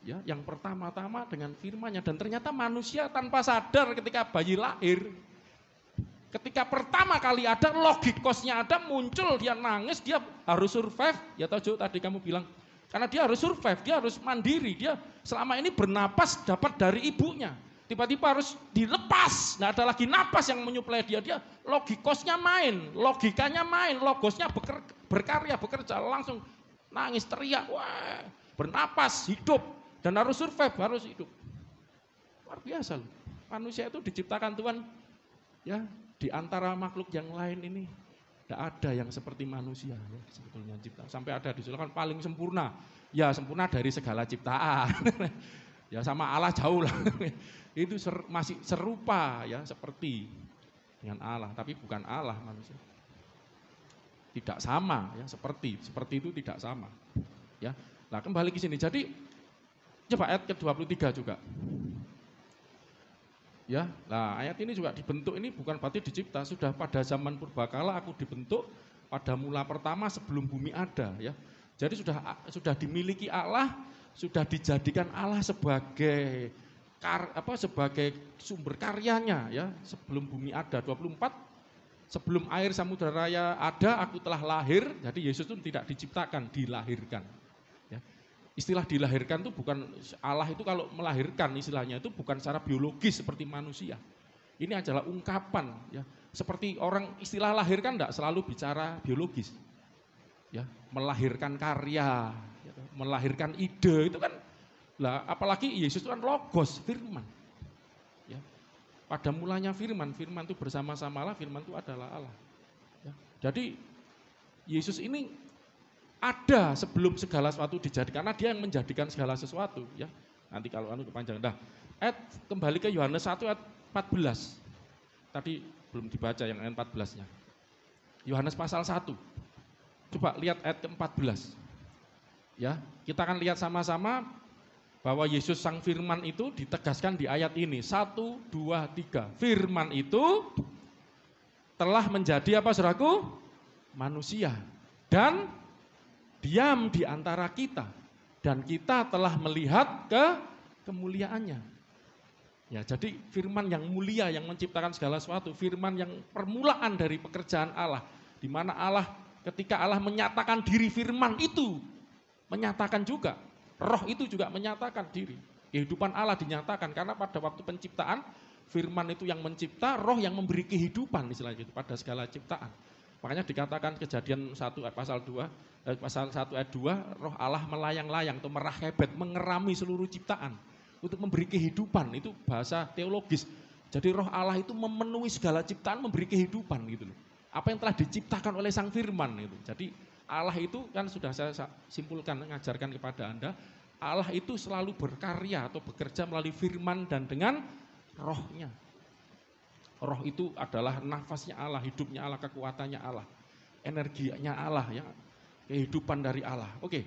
A: ya, yang pertama-tama dengan firman-Nya. Dan ternyata manusia tanpa sadar ketika bayi lahir, ketika pertama kali ada, logikosnya ada, muncul, dia nangis, dia harus survive. Ya tahu tadi kamu bilang, karena dia harus survive, dia harus mandiri, dia selama ini bernapas dapat dari ibunya. Tiba-tiba harus dilepas, nggak ada lagi napas yang menyuplai dia logikosnya main, logikanya main, logosnya berkarya, bekerja, langsung nangis, teriak, wah, bernapas, hidup, dan harus survive, harus hidup. Luar biasa loh, manusia itu diciptakan Tuhan, ya di antara makhluk yang lain ini, tidak ada yang seperti manusia, ya, sebetulnya cipta. Sampai ada disebutkan paling sempurna, ya sempurna dari segala ciptaan. Ya sama Allah jauh lah. Itu masih serupa ya seperti dengan Allah, tapi bukan Allah manusia. Tidak sama ya, seperti itu tidak sama. Ya. Nah, kembali ke sini. Jadi coba ayat ke-23 juga. Ya, nah ayat ini juga dibentuk ini bukan berarti dicipta, sudah pada zaman purbakala aku dibentuk pada mula pertama sebelum bumi ada ya. Jadi sudah dimiliki Allah sudah dijadikan Allah sebagai sebagai sumber karyanya ya. Sebelum bumi ada 24, sebelum air samudra raya ada, aku telah lahir. Jadi Yesus itu tidak diciptakan, dilahirkan. Ya. Istilah dilahirkan itu bukan, Allah itu kalau melahirkan istilahnya itu bukan secara biologis seperti manusia. Ini adalah ungkapan ya. Seperti orang istilah lahirkan tidak selalu bicara biologis. Ya, melahirkan karya, ya, melahirkan ide itu kan. Lah, apalagi Yesus itu kan logos, firman. Ya. Pada mulanya firman itu bersama-sama Allah, firman itu adalah Allah. Ya. Jadi Yesus ini ada sebelum segala sesuatu dijadikan, karena dia yang menjadikan segala sesuatu. Ya. Nanti kalau kepanjangan. Nah, kembali ke Yohanes 1 ayat 14. Tadi belum dibaca yang ayat 14-nya. Yohanes pasal 1. Coba lihat ayat ke-14. Ya, kita akan lihat sama-sama bahwa Yesus Sang Firman itu ditegaskan di ayat ini. 1, 2, 3. Firman itu telah menjadi apa saudaraku? Manusia. Dan diam di antara kita. Dan kita telah melihat kemuliaannya. Ya, jadi firman yang mulia yang menciptakan segala sesuatu. Firman yang permulaan dari pekerjaan Allah. Di mana Allah ketika Allah menyatakan diri, firman itu menyatakan juga. Roh itu juga menyatakan diri. Kehidupan Allah dinyatakan karena pada waktu penciptaan firman itu yang mencipta, roh yang memberi kehidupan istilahnya itu pada segala ciptaan. Makanya dikatakan Kejadian 1 pasal 1 ayat 2, roh Allah melayang-layang atau merahebet, mengerami seluruh ciptaan untuk memberi kehidupan. Itu bahasa teologis. Jadi roh Allah itu memenuhi segala ciptaan, memberi kehidupan gitu loh. Apa yang telah diciptakan oleh Sang Firman itu. Jadi Allah itu kan sudah saya simpulkan, mengajarkan kepada Anda, Allah itu selalu berkarya atau bekerja melalui firman dan dengan rohnya. Roh itu adalah nafasnya Allah, hidupnya Allah, kekuatannya Allah, energinya Allah, ya, kehidupan dari Allah. Oke,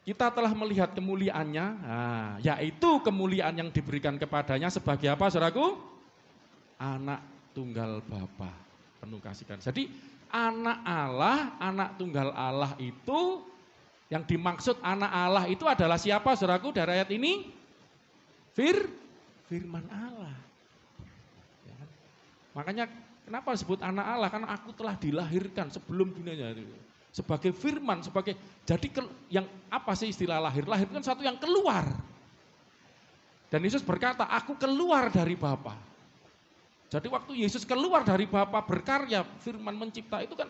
A: kita telah melihat kemuliaannya, yaitu kemuliaan yang diberikan kepadanya sebagai apa saudaraku? Anak tunggal Bapa, penuh kasih karunia. Jadi anak Allah, anak tunggal Allah itu, yang dimaksud anak Allah itu adalah siapa saudaraku dari ayat ini? Firman Allah. Ya kan? Makanya kenapa disebut anak Allah? Karena aku telah dilahirkan sebelum dunianya. Sebagai firman, jadi yang apa sih istilah lahir? Lahir kan satu yang keluar. Dan Yesus berkata, aku keluar dari Bapa. Jadi waktu Yesus keluar dari Bapa berkarya, firman mencipta itu kan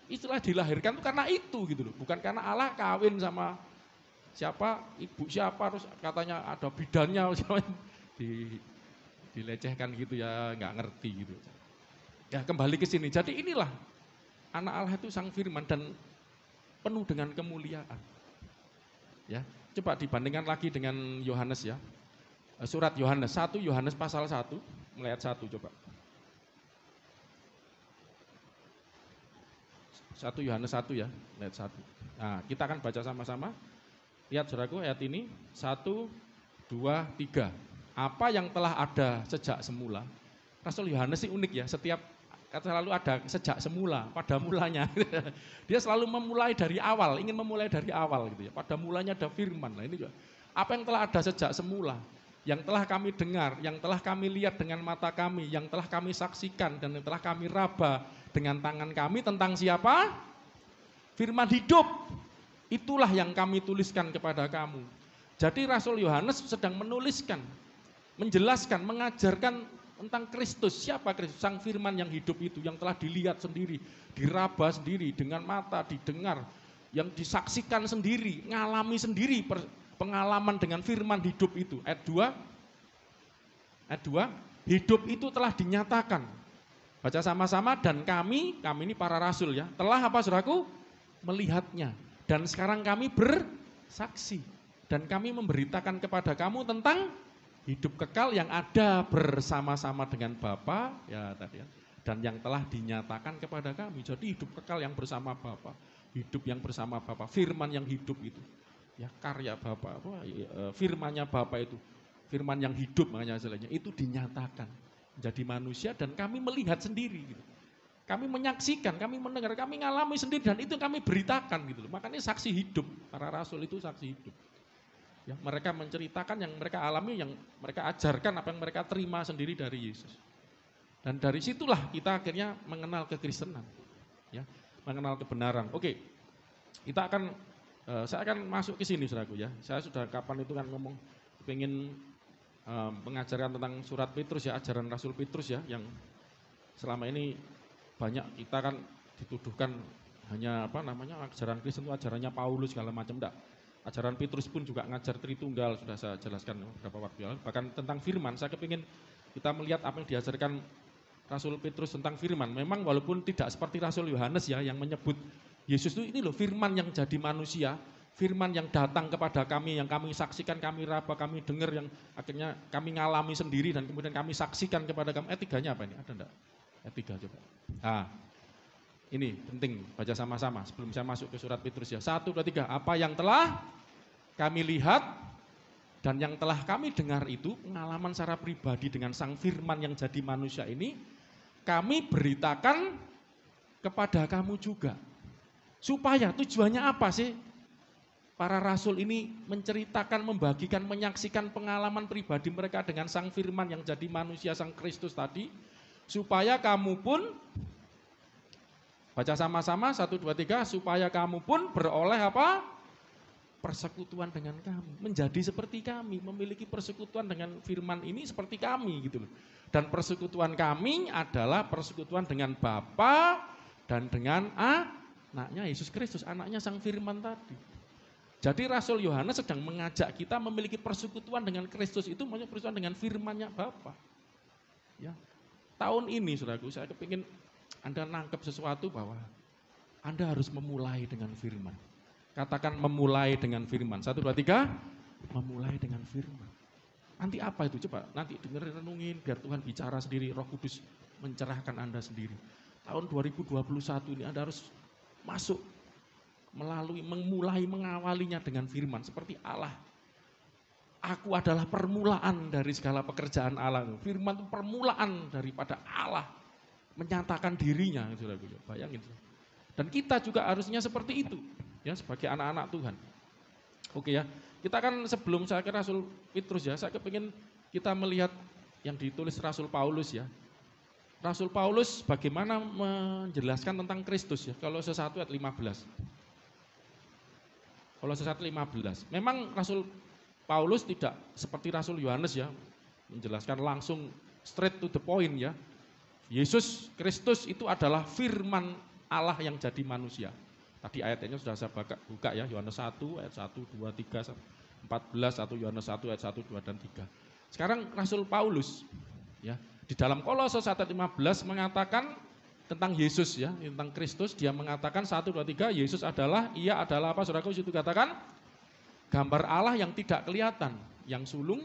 A: istilah dilahirkan itu karena itu gitu loh. Bukan karena Allah kawin sama siapa, ibu siapa, terus katanya ada bidannya, dilecehkan gitu ya, nggak ngerti gitu. Ya kembali ke sini, jadi inilah anak Allah itu Sang Firman dan penuh dengan kemuliaan. Ya, coba dibandingkan lagi dengan Yohanes ya. Surat Yohanes 1, Yohanes pasal 1, mulai ayat 1 coba. 1 Yohanes 1 ya, ayat 1. Nah, kita akan baca sama-sama. Lihat saudaraku ayat ini, 1, 2, 3. Apa yang telah ada sejak semula. Rasul Yohanes sih unik ya, setiap selalu ada sejak semula, pada mulanya. Dia selalu memulai dari awal, ingin memulai dari awal gitu ya. Pada mulanya ada firman. Nah, ini juga. Apa yang telah ada sejak semula, yang telah kami dengar, yang telah kami lihat dengan mata kami, yang telah kami saksikan dan yang telah kami raba dengan tangan kami tentang siapa? Firman hidup. Itulah yang kami tuliskan kepada kamu. Jadi Rasul Yohanes sedang menuliskan, menjelaskan, mengajarkan tentang Kristus. Siapa Kristus? Sang Firman yang hidup itu, yang telah dilihat sendiri, diraba sendiri, dengan mata, didengar, yang disaksikan sendiri, ngalami sendiri pengalaman dengan firman hidup itu. Ayat 2, hidup itu telah dinyatakan. Baca sama-sama, dan kami ini para rasul ya, telah apa saudaraku? Melihatnya. Dan sekarang kami bersaksi. Dan kami memberitakan kepada kamu tentang hidup kekal yang ada bersama-sama dengan Bapa, ya tadi ya. Dan yang telah dinyatakan kepada kami. Jadi hidup kekal yang bersama Bapa, hidup yang bersama Bapa, firman yang hidup itu. Ya, karya Bapa, firmannya Bapa itu, firman yang hidup makanya istilahnya, itu dinyatakan menjadi manusia dan kami melihat sendiri gitu. Kami menyaksikan, kami mendengar, kami ngalami sendiri dan itu kami beritakan gitu loh. Makanya saksi hidup, para rasul itu saksi hidup. Ya, mereka menceritakan yang mereka alami, yang mereka ajarkan, apa yang mereka terima sendiri dari Yesus. Dan dari situlah kita akhirnya mengenal kekristenan, ya, mengenal kebenaran. Oke, kita akan, saya akan masuk ke sini, saudaraku ya. Saya sudah kapan itu kan ngomong, pengen mengajarkan tentang surat Petrus ya, ajaran Rasul Petrus ya, yang selama ini banyak kita kan dituduhkan hanya ajaran Kristen itu ajarannya Paulus segala macam. Enggak. Ajaran Petrus pun juga ngajar Tritunggal, sudah saya jelaskan beberapa waktu lalu. Bahkan tentang firman, saya kepingin kita melihat apa yang diajarkan Rasul Petrus tentang firman. Memang walaupun tidak seperti Rasul Yohanes ya, yang menyebut Yesus itu ini loh firman yang jadi manusia, firman yang datang kepada kami, yang kami saksikan, kami raba, kami dengar, yang akhirnya kami ngalami sendiri dan kemudian kami saksikan kepada kami. Tiganya apa ini? Ada enggak? Tiga coba. Nah, ini penting, baca sama-sama sebelum saya masuk ke surat Petrus ya. 1, 2, 3. Apa yang telah kami lihat dan yang telah kami dengar itu, pengalaman secara pribadi dengan Sang Firman yang jadi manusia ini, kami beritakan kepada kamu juga. Supaya tujuannya apa sih? Para rasul ini menceritakan, membagikan, menyaksikan pengalaman pribadi mereka dengan Sang Firman yang jadi manusia, Sang Kristus tadi, supaya kamu pun, baca sama-sama 1, 2, 3, supaya kamu pun beroleh apa? Persekutuan dengan kami, menjadi seperti kami, memiliki persekutuan dengan firman ini seperti kami gitu loh. Dan persekutuan kami adalah persekutuan dengan Bapa dan dengan anaknya Yesus Kristus, anaknya Sang Firman tadi. Jadi Rasul Yohanes sedang mengajak kita memiliki persekutuan dengan Kristus, itu maksudnya persekutuan dengan firman-Nya Bapa. Ya. Tahun ini saudaraku, saya kepingin Anda nangkep sesuatu bahwa Anda harus memulai dengan firman. Katakan memulai dengan firman. 1, 2, 3, memulai dengan firman. Nanti apa itu? Coba nanti dengerin, renungin, biar Tuhan bicara sendiri, Roh Kudus mencerahkan Anda sendiri. Tahun 2021 ini Anda harus masuk, memulai mengawalinya dengan firman. Seperti Allah. Aku adalah permulaan dari segala pekerjaan Allah. Firman itu permulaan daripada Allah menyatakan dirinya. Bayangin. Dan kita juga harusnya seperti itu. Ya, sebagai anak-anak Tuhan. Oke ya, kita kan sebelum saya ke Rasul Petrus ya, saya kepingin kita melihat yang ditulis Rasul Paulus ya. Rasul Paulus bagaimana menjelaskan tentang Kristus ya, Kolose 1 ayat 15. Kolose 1 15. Memang Rasul Paulus tidak seperti Rasul Yohanes ya, menjelaskan langsung straight to the point ya. Yesus Kristus itu adalah firman Allah yang jadi manusia. Tadi ayatnya sudah saya buka ya, Yohanes 1 ayat 1, 2, 3, 14, 1 Yohanes 1 ayat 1, 2, dan 3. Sekarang Rasul Paulus ya, di dalam Kolose 1 ayat 15 mengatakan tentang Yesus ya, tentang Kristus. Dia mengatakan 1, 2, 3, Yesus adalah, ia adalah apa saudaraku, situ katakan gambar Allah yang tidak kelihatan, yang sulung,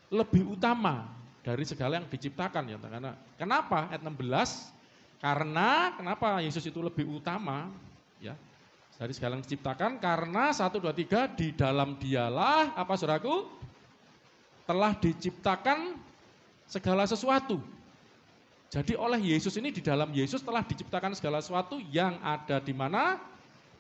A: lebih utama dari segala yang diciptakan ya. Karena kenapa? Ayat 16, karena kenapa Yesus itu lebih utama ya dari segala yang diciptakan? Karena 1, 2, 3, di dalam dialah apa saudaraku? Telah diciptakan segala sesuatu. Jadi oleh Yesus ini, di dalam Yesus telah diciptakan segala sesuatu yang ada di mana?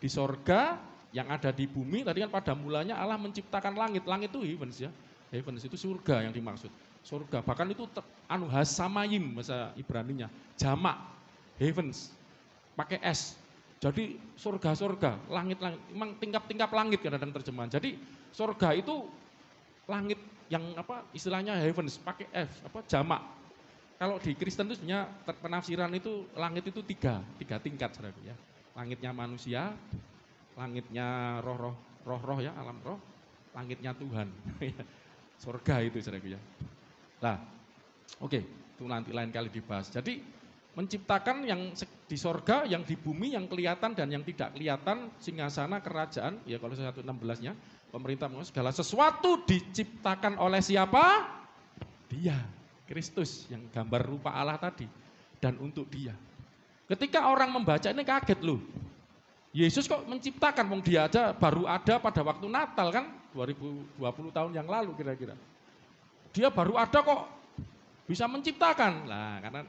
A: Di sorga, yang ada di bumi. Tadi kan pada mulanya Allah menciptakan langit. Langit itu heavens ya. Heavens itu surga yang dimaksud. Surga, bahkan itu hasamayim bahasa Ibraninya. Jamak, heavens, pakai S. Jadi surga-surga, langit-langit, memang tingkap-tingkap langit kadang-kadang terjemahan. Jadi surga itu langit yang apa istilahnya heavens, pakai F, apa jamak. Kalau di Kristen itu sebenarnya penafsiran itu langit itu tiga tingkat saudara ya. Langitnya manusia, langitnya roh-roh ya, alam roh, langitnya Tuhan. Surga itu saudara ya. Nah, oke, itu nanti lain kali dibahas. Jadi menciptakan yang di sorga, yang di bumi, yang kelihatan dan yang tidak kelihatan, singgasana kerajaan, ya kalau 1:16-nya, pemerintah segala sesuatu diciptakan oleh siapa? Dia, Kristus, yang gambar rupa Allah tadi, dan untuk dia. Ketika orang membaca ini kaget loh, Yesus kok menciptakan, wong dia aja baru ada pada waktu Natal kan, 2020 tahun yang lalu kira-kira. Dia baru ada kok, bisa menciptakan. Nah, karena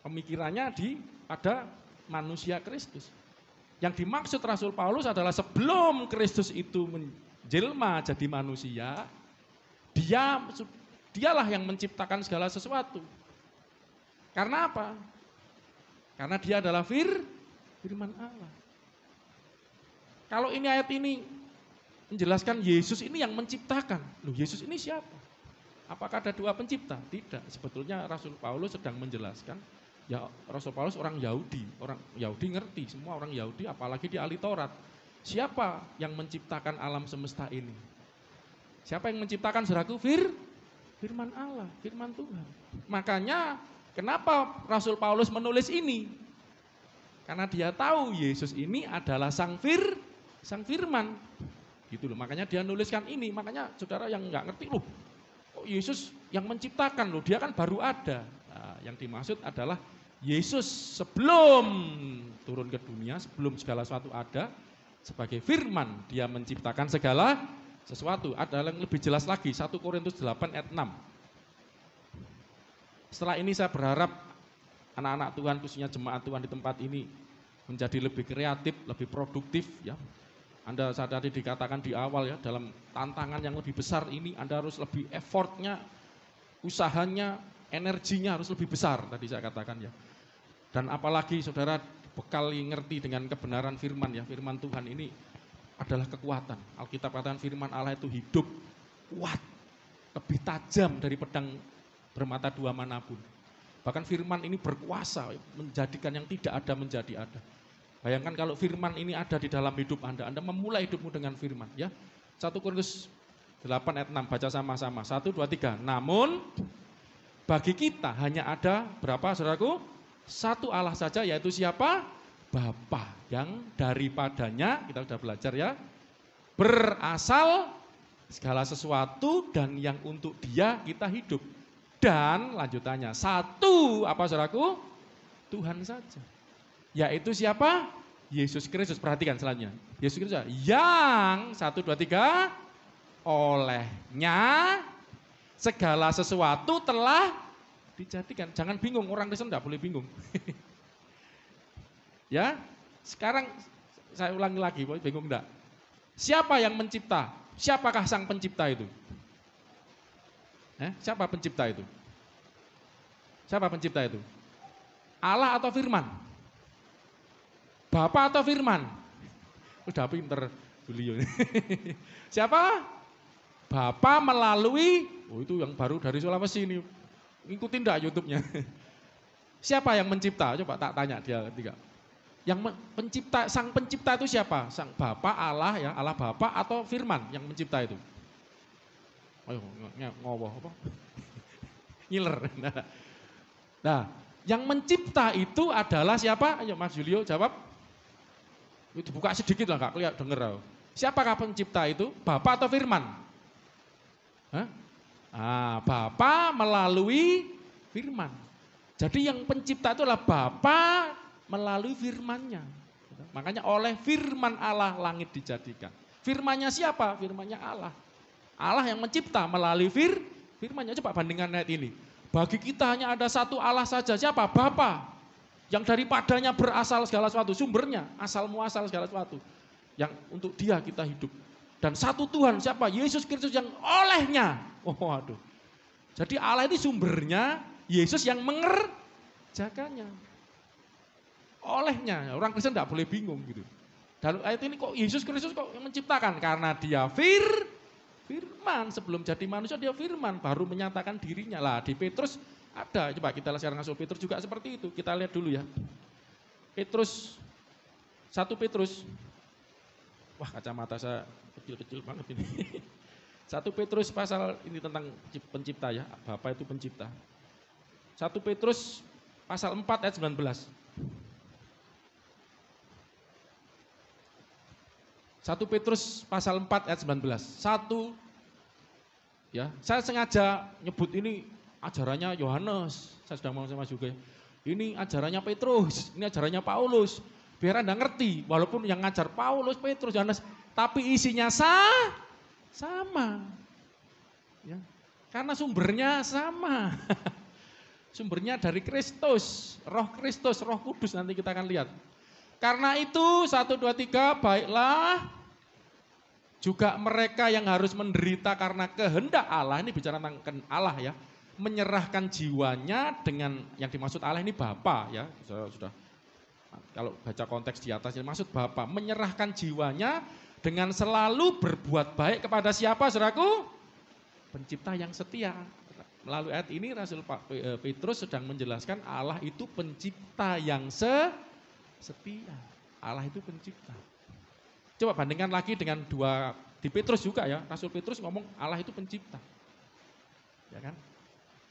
A: pemikirannya pada manusia Kristus. Yang dimaksud Rasul Paulus adalah sebelum Kristus itu jelma jadi manusia, dialah yang menciptakan segala sesuatu. Karena apa? Karena dia adalah firman Allah. Kalau ini ayat ini menjelaskan Yesus ini yang menciptakan. Loh, Yesus ini siapa? Apakah ada dua pencipta? Tidak. Sebetulnya Rasul Paulus sedang menjelaskan, ya Rasul Paulus orang Yahudi ngerti, semua orang Yahudi apalagi di ahli Taurat. Siapa yang menciptakan alam semesta ini? Siapa yang menciptakan saudaraku? Firman Allah, firman Tuhan. Makanya kenapa Rasul Paulus menulis ini? Karena dia tahu Yesus ini adalah sang firman. Gitu loh. Makanya dia nuliskan ini. Makanya saudara yang nggak ngerti, loh, kok Yesus yang menciptakan, loh, dia kan baru ada. Nah, yang dimaksud adalah Yesus sebelum turun ke dunia, sebelum segala sesuatu ada, sebagai firman dia menciptakan segala sesuatu. Ada yang lebih jelas lagi, 1 Korintus 8 ayat 6. Setelah ini saya berharap anak-anak Tuhan, khususnya jemaat Tuhan di tempat ini, menjadi lebih kreatif, lebih produktif, ya. Anda saat tadi dikatakan di awal, ya, dalam tantangan yang lebih besar ini Anda harus lebih effortnya, usahanya, energinya harus lebih besar, tadi saya katakan, ya. Dan apalagi saudara bekal ngerti dengan kebenaran firman, ya, firman Tuhan ini adalah kekuatan. Alkitab katakan firman Allah itu hidup, kuat, lebih tajam dari pedang bermata dua manapun. Bahkan firman ini berkuasa menjadikan yang tidak ada menjadi ada. Bayangkan kalau firman ini ada di dalam hidup Anda memulai hidupmu dengan firman, ya. 1 Korintus 8 ayat 6, baca sama-sama. 1, 2, 3. Namun bagi kita hanya ada berapa saudaraku? Satu Allah saja, yaitu siapa? Bapa, yang daripadanya, kita sudah belajar, ya, berasal segala sesuatu dan yang untuk dia kita hidup. Dan lanjutannya, satu apa saudaraku? Tuhan saja. Yaitu siapa? Yesus Kristus. Perhatikan selanjutnya. Yesus Kristus yang 1, 2, 3 olehnya segala sesuatu telah dijadikan. Jangan bingung, orang Kristen tidak boleh bingung. Ya, sekarang saya ulangi lagi, bingung enggak? Siapa yang mencipta? Siapakah sang pencipta itu? Siapa pencipta itu? Siapa pencipta itu? Allah atau firman? Bapa atau firman? Udah pinter Julio. Siapa? Bapa melalui, itu yang baru dari Sulawesi ini. Ngikutin enggak YouTube-nya? Siapa yang mencipta? Coba tak tanya dia ketiga. Yang pencipta, sang pencipta itu siapa? Sang Bapa, Allah, ya, Allah Bapa atau firman yang mencipta itu? Ayo ngowoh apa? Ngiler. Nah, yang mencipta itu adalah siapa? Ayo Mas Julio jawab. Itu buka sedikit lah, enggak kelihatan denger. Siapakah pencipta itu? Bapa atau firman? Bapa melalui firman. Jadi yang pencipta itu adalah Bapa melalui firman-Nya. Makanya oleh firman Allah langit dijadikan. Firman-Nya siapa? Firman-Nya Allah. Allah yang mencipta melalui firman-Nya. Coba bandingkan ayat ini. Bagi kita hanya ada satu Allah saja. Siapa? Bapa. Yang daripadanya berasal segala sesuatu. Sumbernya, asal muasal segala sesuatu. Yang untuk dia kita hidup. Dan satu Tuhan, siapa? Yesus Kristus yang olehnya. Oh aduh. Jadi Allah ini sumbernya, Yesus yang mengerjakannya. Olehnya, orang Kristen tidak boleh bingung gitu. Dan ayat ini kok Yesus Kristus kok yang menciptakan? Karena dia firman, sebelum jadi manusia dia firman, baru menyatakan dirinya. Lah di Petrus ada, coba kita lihat sekarang Rasul Petrus juga seperti itu. Kita lihat dulu ya. Petrus, 1 Petrus. Wah kacamata saya kecil-kecil banget ini. 1 Petrus pasal ini tentang pencipta ya, Bapa itu pencipta. 1 Petrus pasal 4 ayat 19. 1 Petrus pasal 4 ayat 19. Ya, saya sengaja nyebut ini ajarannya Yohanes. Saya sudah mau sama juga. Ini ajarannya Petrus, ini ajarannya Paulus. Biar Anda ngerti, walaupun yang ngajar Paulus, Petrus, Yohanes, tapi isinya sama. Ya. Karena sumbernya sama. Sumbernya dari Kristus, Roh Kudus nanti kita akan lihat. Karena itu 1, 2, 3 baiklah Juga mereka yang harus menderita karena kehendak Allah, ini bicara tentang Allah ya, menyerahkan jiwanya dengan yang dimaksud Allah ini Bapa ya, sudah kalau baca konteks di atas ini maksud Bapa, menyerahkan jiwanya dengan selalu berbuat baik kepada siapa, saudaraku? Pencipta yang setia. Melalui ayat ini Rasul Petrus sedang menjelaskan Allah itu pencipta yang setia. Allah itu pencipta. Coba bandingkan lagi dengan di Petrus juga ya, Rasul Petrus ngomong Allah itu pencipta. Ya kan?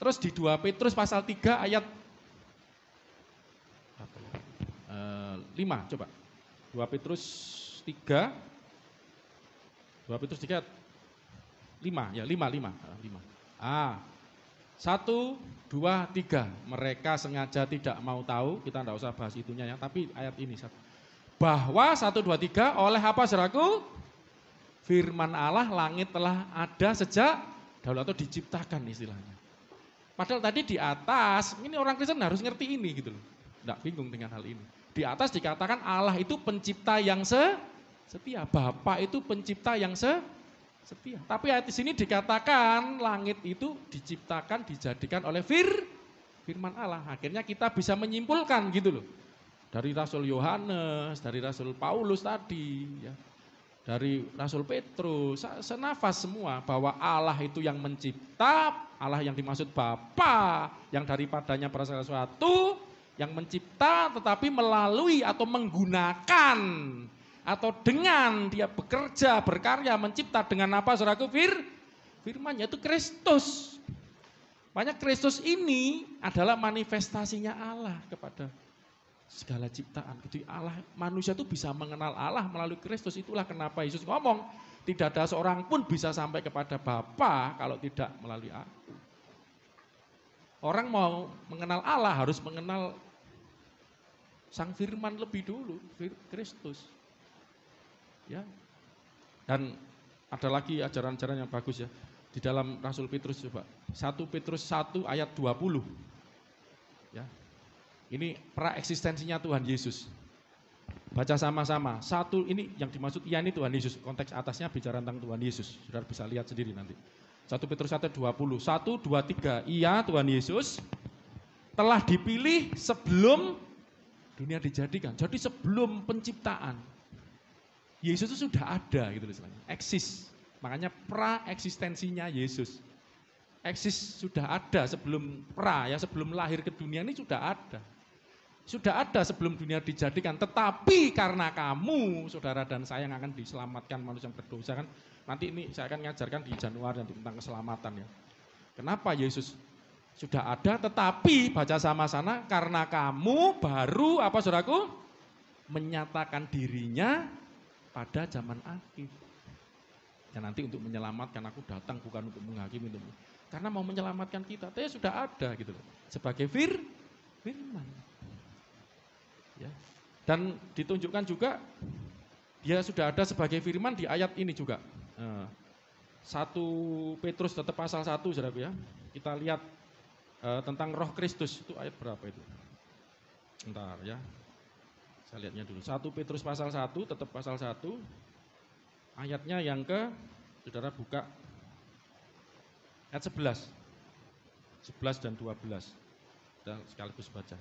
A: Terus di 2 Petrus pasal 3 ayat 5 coba. 2 Petrus 3 ayat 5 ya, 5. 1, 2, 3. Mereka sengaja tidak mau tahu, kita tidak usah bahas itunya ya, tapi ayat ini bahwa 1, 2, 3 oleh apa saudaraku? Firman Allah langit telah ada sejak dahulu atau diciptakan istilahnya. Padahal tadi di atas, ini orang Kristen harus ngerti ini gitu loh. Tidak bingung dengan hal ini. Di atas dikatakan Allah itu pencipta yang setia. Bapa itu pencipta yang setia. Tapi ayat di sini dikatakan langit itu diciptakan, dijadikan oleh firman Allah. Akhirnya kita bisa menyimpulkan gitu loh. Dari Rasul Yohanes, dari Rasul Paulus tadi, ya, dari Rasul Petrus, senafas semua bahwa Allah itu yang mencipta, Allah yang dimaksud Bapa, yang daripadanya berasal sesuatu, yang mencipta tetapi melalui atau menggunakan atau dengan dia bekerja, berkarya, mencipta dengan apa saudaraku? Firman-Nya itu Kristus. Makanya Kristus ini adalah manifestasinya Allah kepada segala ciptaan. Jadi Allah, manusia itu bisa mengenal Allah melalui Kristus. Itulah kenapa Yesus ngomong, tidak ada seorang pun bisa sampai kepada Bapa kalau tidak melalui aku. Orang mau mengenal Allah harus mengenal Sang Firman lebih dulu, Kristus. Ya. Dan ada lagi ajaran-ajaran yang bagus ya. Di dalam Rasul Petrus coba. 1 Petrus 1 ayat 20. Ya. Ini praeksistensinya Tuhan Yesus. Baca sama-sama. 1 ini yang dimaksud ia ini Tuhan Yesus. Konteks atasnya bicara tentang Tuhan Yesus. Saudara bisa lihat sendiri nanti. 1 Petrus 1 20. 1, 2, 3. Ia Tuhan Yesus telah dipilih sebelum dunia dijadikan. Jadi sebelum penciptaan. Yesus itu sudah ada gitu loh. Eksis. Makanya praeksistensinya Yesus. Eksis sudah ada sebelum sebelum lahir ke dunia ini sudah ada. Sudah ada sebelum dunia dijadikan, tetapi karena kamu, saudara dan saya yang akan diselamatkan manusia yang berdosa kan, nanti ini saya akan ngajarkan di Januari nanti tentang keselamatan ya. Kenapa Yesus sudah ada, tetapi baca sama sana, karena kamu baru apa saudaraku? Menyatakan dirinya pada zaman akhir. Ya nanti untuk menyelamatkan aku datang bukan untuk menghakimi, karena mau menyelamatkan kita, tapi sudah ada gitu loh. Sebagai firman. Ya. Dan ditunjukkan juga dia sudah ada sebagai firman di ayat ini juga. 1 Petrus tetap pasal 1 saudaraku ya. Kita lihat tentang Roh Kristus itu ayat berapa itu? Bentar ya. Saya lihatnya dulu. 1 Petrus pasal 1 tetap pasal 1. Ayatnya yang saudara buka ayat 11. 11 dan 12. Kita sekaligus baca.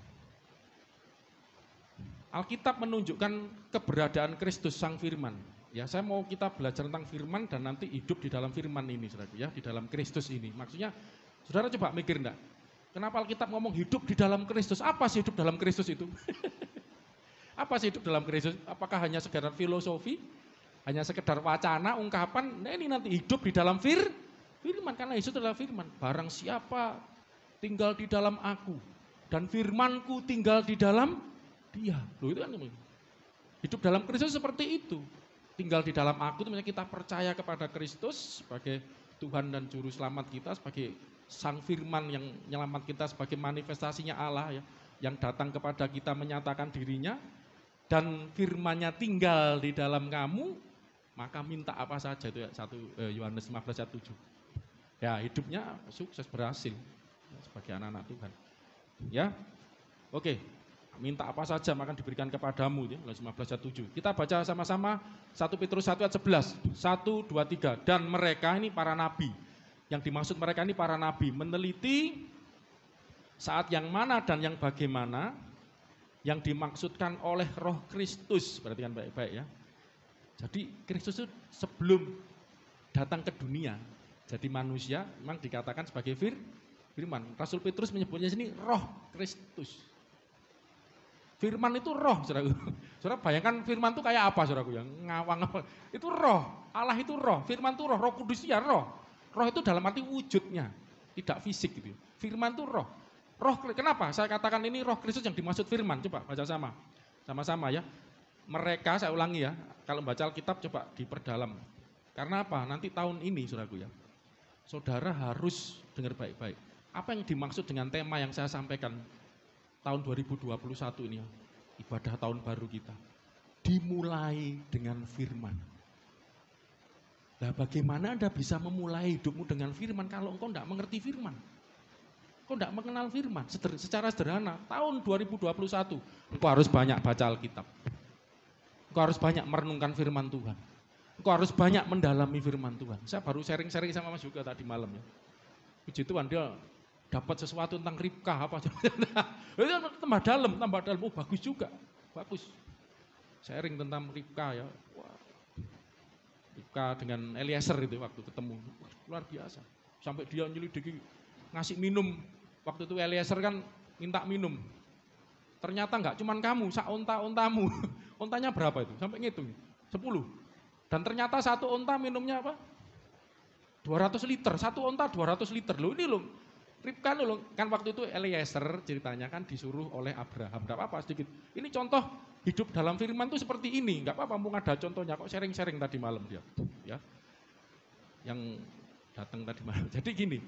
A: Alkitab menunjukkan keberadaan Kristus Sang Firman. Ya, saya mau kita belajar tentang firman dan nanti hidup di dalam firman ini, saudara, ya, di dalam Kristus ini. Maksudnya, saudara coba mikir enggak? Kenapa Alkitab ngomong hidup di dalam Kristus? Apa sih hidup dalam Kristus itu? Apa sih hidup dalam Kristus? Apakah hanya sekedar filosofi? Hanya sekedar wacana, ungkapan? Nah, ini nanti hidup di dalam firman, karena Yesus adalah firman. Barang siapa tinggal di dalam aku dan firmanku tinggal di dalam dia. Loh, itu kan hidup dalam Kristus seperti itu. Tinggal di dalam aku itu kita percaya kepada Kristus sebagai Tuhan dan Juru Selamat kita, sebagai Sang Firman yang menyelamat kita, sebagai manifestasinya Allah ya, yang datang kepada kita menyatakan dirinya, dan firman-Nya tinggal di dalam kamu, maka minta apa saja itu ya, 1 Yohanes 15 ayat 7. Ya, hidupnya sukses berhasil ya, sebagai anak-anak Tuhan. Ya. Oke. minta apa saja maka diberikan kepadamu, Lukas 15 ayat 7. Kita baca sama-sama 1 Petrus 1 ayat 11. 1, 2, 3. Dan mereka ini para nabi. Yang dimaksud mereka ini para nabi meneliti saat yang mana dan yang bagaimana yang dimaksudkan oleh Roh Kristus. Perhatikan baik-baik ya. Jadi Kristus itu sebelum datang ke dunia jadi manusia memang dikatakan sebagai firman. Rasul Petrus menyebutnya sini Roh Kristus. Firman itu roh, saudaraku. Saudara bayangkan firman itu kayak apa, saudaraku, yang ngawang apa? Itu roh, Allah itu roh, firman itu roh, Roh Kudus ya roh. Roh itu dalam arti wujudnya, tidak fisik gitu. Firman itu roh. Roh, kenapa? Saya katakan ini Roh Kristus yang dimaksud firman. Coba baca sama-sama ya. Mereka, saya ulangi ya, kalau baca Alkitab coba diperdalam. Karena apa? Nanti tahun ini, saudaraku ya, saudara harus dengar baik-baik. Apa yang dimaksud dengan tema yang saya sampaikan tahun 2021 ini ya, ibadah tahun baru kita. Dimulai dengan firman. Nah, bagaimana Anda bisa memulai hidupmu dengan firman kalau engkau tidak mengerti firman? Engkau tidak mengenal firman. Secara sederhana, tahun 2021, engkau harus banyak baca Alkitab. Engkau harus banyak merenungkan firman Tuhan. Engkau harus banyak mendalami firman Tuhan. Saya baru sharing-sharing sama Mas juga tadi malam ya. Puji Tuhan, dia dapat sesuatu tentang Ribka apa. tambah dalam. Oh, bagus juga. Bagus. Sharing tentang Ribka ya. Wah. Ribka dengan Eliezer itu waktu ketemu. Luar biasa. Sampai dia nyelidiki ngasih minum. Waktu itu Eliezer kan minta minum. Ternyata enggak cuman kamu, sak onta-ontamu. Ontanya berapa itu? Sampai ngitung. 10. Dan ternyata satu onta minumnya apa? 200 liter. Satu onta 200 liter. Loh ini loh. Ribka loh, kan waktu itu Eliezer ceritanya kan disuruh oleh Abraham. Enggak apa-apa sedikit. Ini contoh hidup dalam firman tuh seperti ini. Enggak apa-apa, mau ada contohnya. Kok sharing-sharing tadi malam dia. Ya. Yang datang tadi malam. Jadi gini,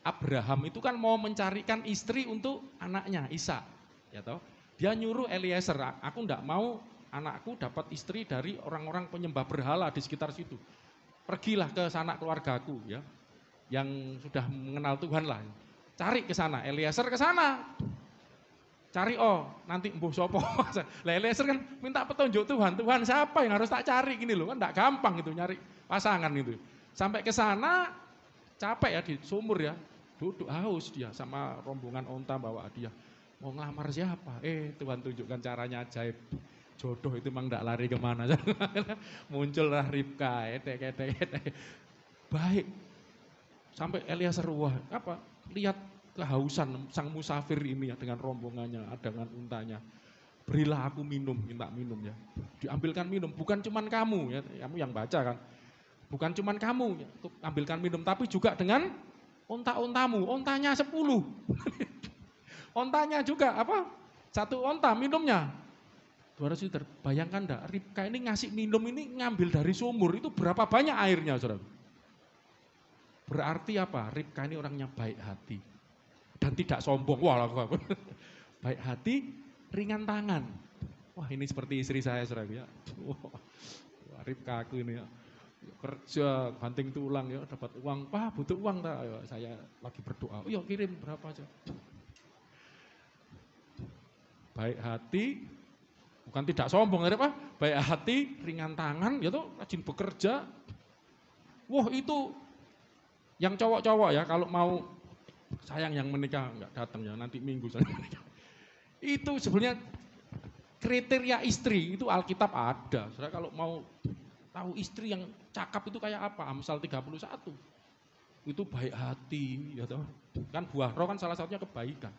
A: Abraham itu kan mau mencarikan istri untuk anaknya, Ishak. Ya toh? Dia nyuruh Eliezer, aku enggak mau anakku dapat istri dari orang-orang penyembah berhala di sekitar situ. Pergilah ke sanak keluargaku ya. Yang sudah mengenal Tuhan lah. Cari ke sana, Eliezer ke sana. Cari nanti mbuh sopo. Lah Eliezer kan minta petunjuk Tuhan. Tuhan siapa yang harus tak cari gini loh, kan enggak gampang itu nyari pasangan itu. Sampai ke sana capek ya di sumur ya. Duduk haus dia sama rombongan onta bawa dia. Mau ngelamar siapa? Tuhan tunjukkan caranya ajaib. Jodoh itu memang enggak lari kemana. Muncullah Ribka. Baik. Sampai Eliezer lihat kehausan sang musafir ini ya dengan rombongannya, dengan untanya. Berilah aku minum, minta minum ya. Diambilkan minum, bukan cuman kamu ya, kamu yang baca kan. Bukan cuman kamu ya, untuk ambilkan minum, tapi juga dengan onta-ontamu, ontanya 10. Ontanya juga satu onta minumnya 200 liter. Bayangkan enggak, Ribka ini ngasih minum ini ngambil dari sumur, itu berapa banyak airnya, saudara? Berarti apa? Ribka ini orangnya baik hati dan tidak sombong. Wah, baik hati, ringan tangan. Wah, ini seperti istri saya, saudara ya. Wah, Ribka aku ini ya. Kerja banting tulang ya, dapat uang. Pak, butuh uang tak? Ayo, saya lagi berdoa. Yuk kirim berapa aja. Baik hati, bukan tidak sombong, apa? Baik hati, ringan tangan, ya tuh rajin bekerja. Wah, itu yang cowok-cowok ya, kalau mau sayang yang menikah enggak datang ya, nanti minggu saya menikah. Itu sebenarnya kriteria istri itu Alkitab ada. Saudara kalau mau tahu istri yang cakap itu kayak apa? Amsal 31. Itu baik hati, ya toh. Kan buah roh kan salah satunya kebaikan.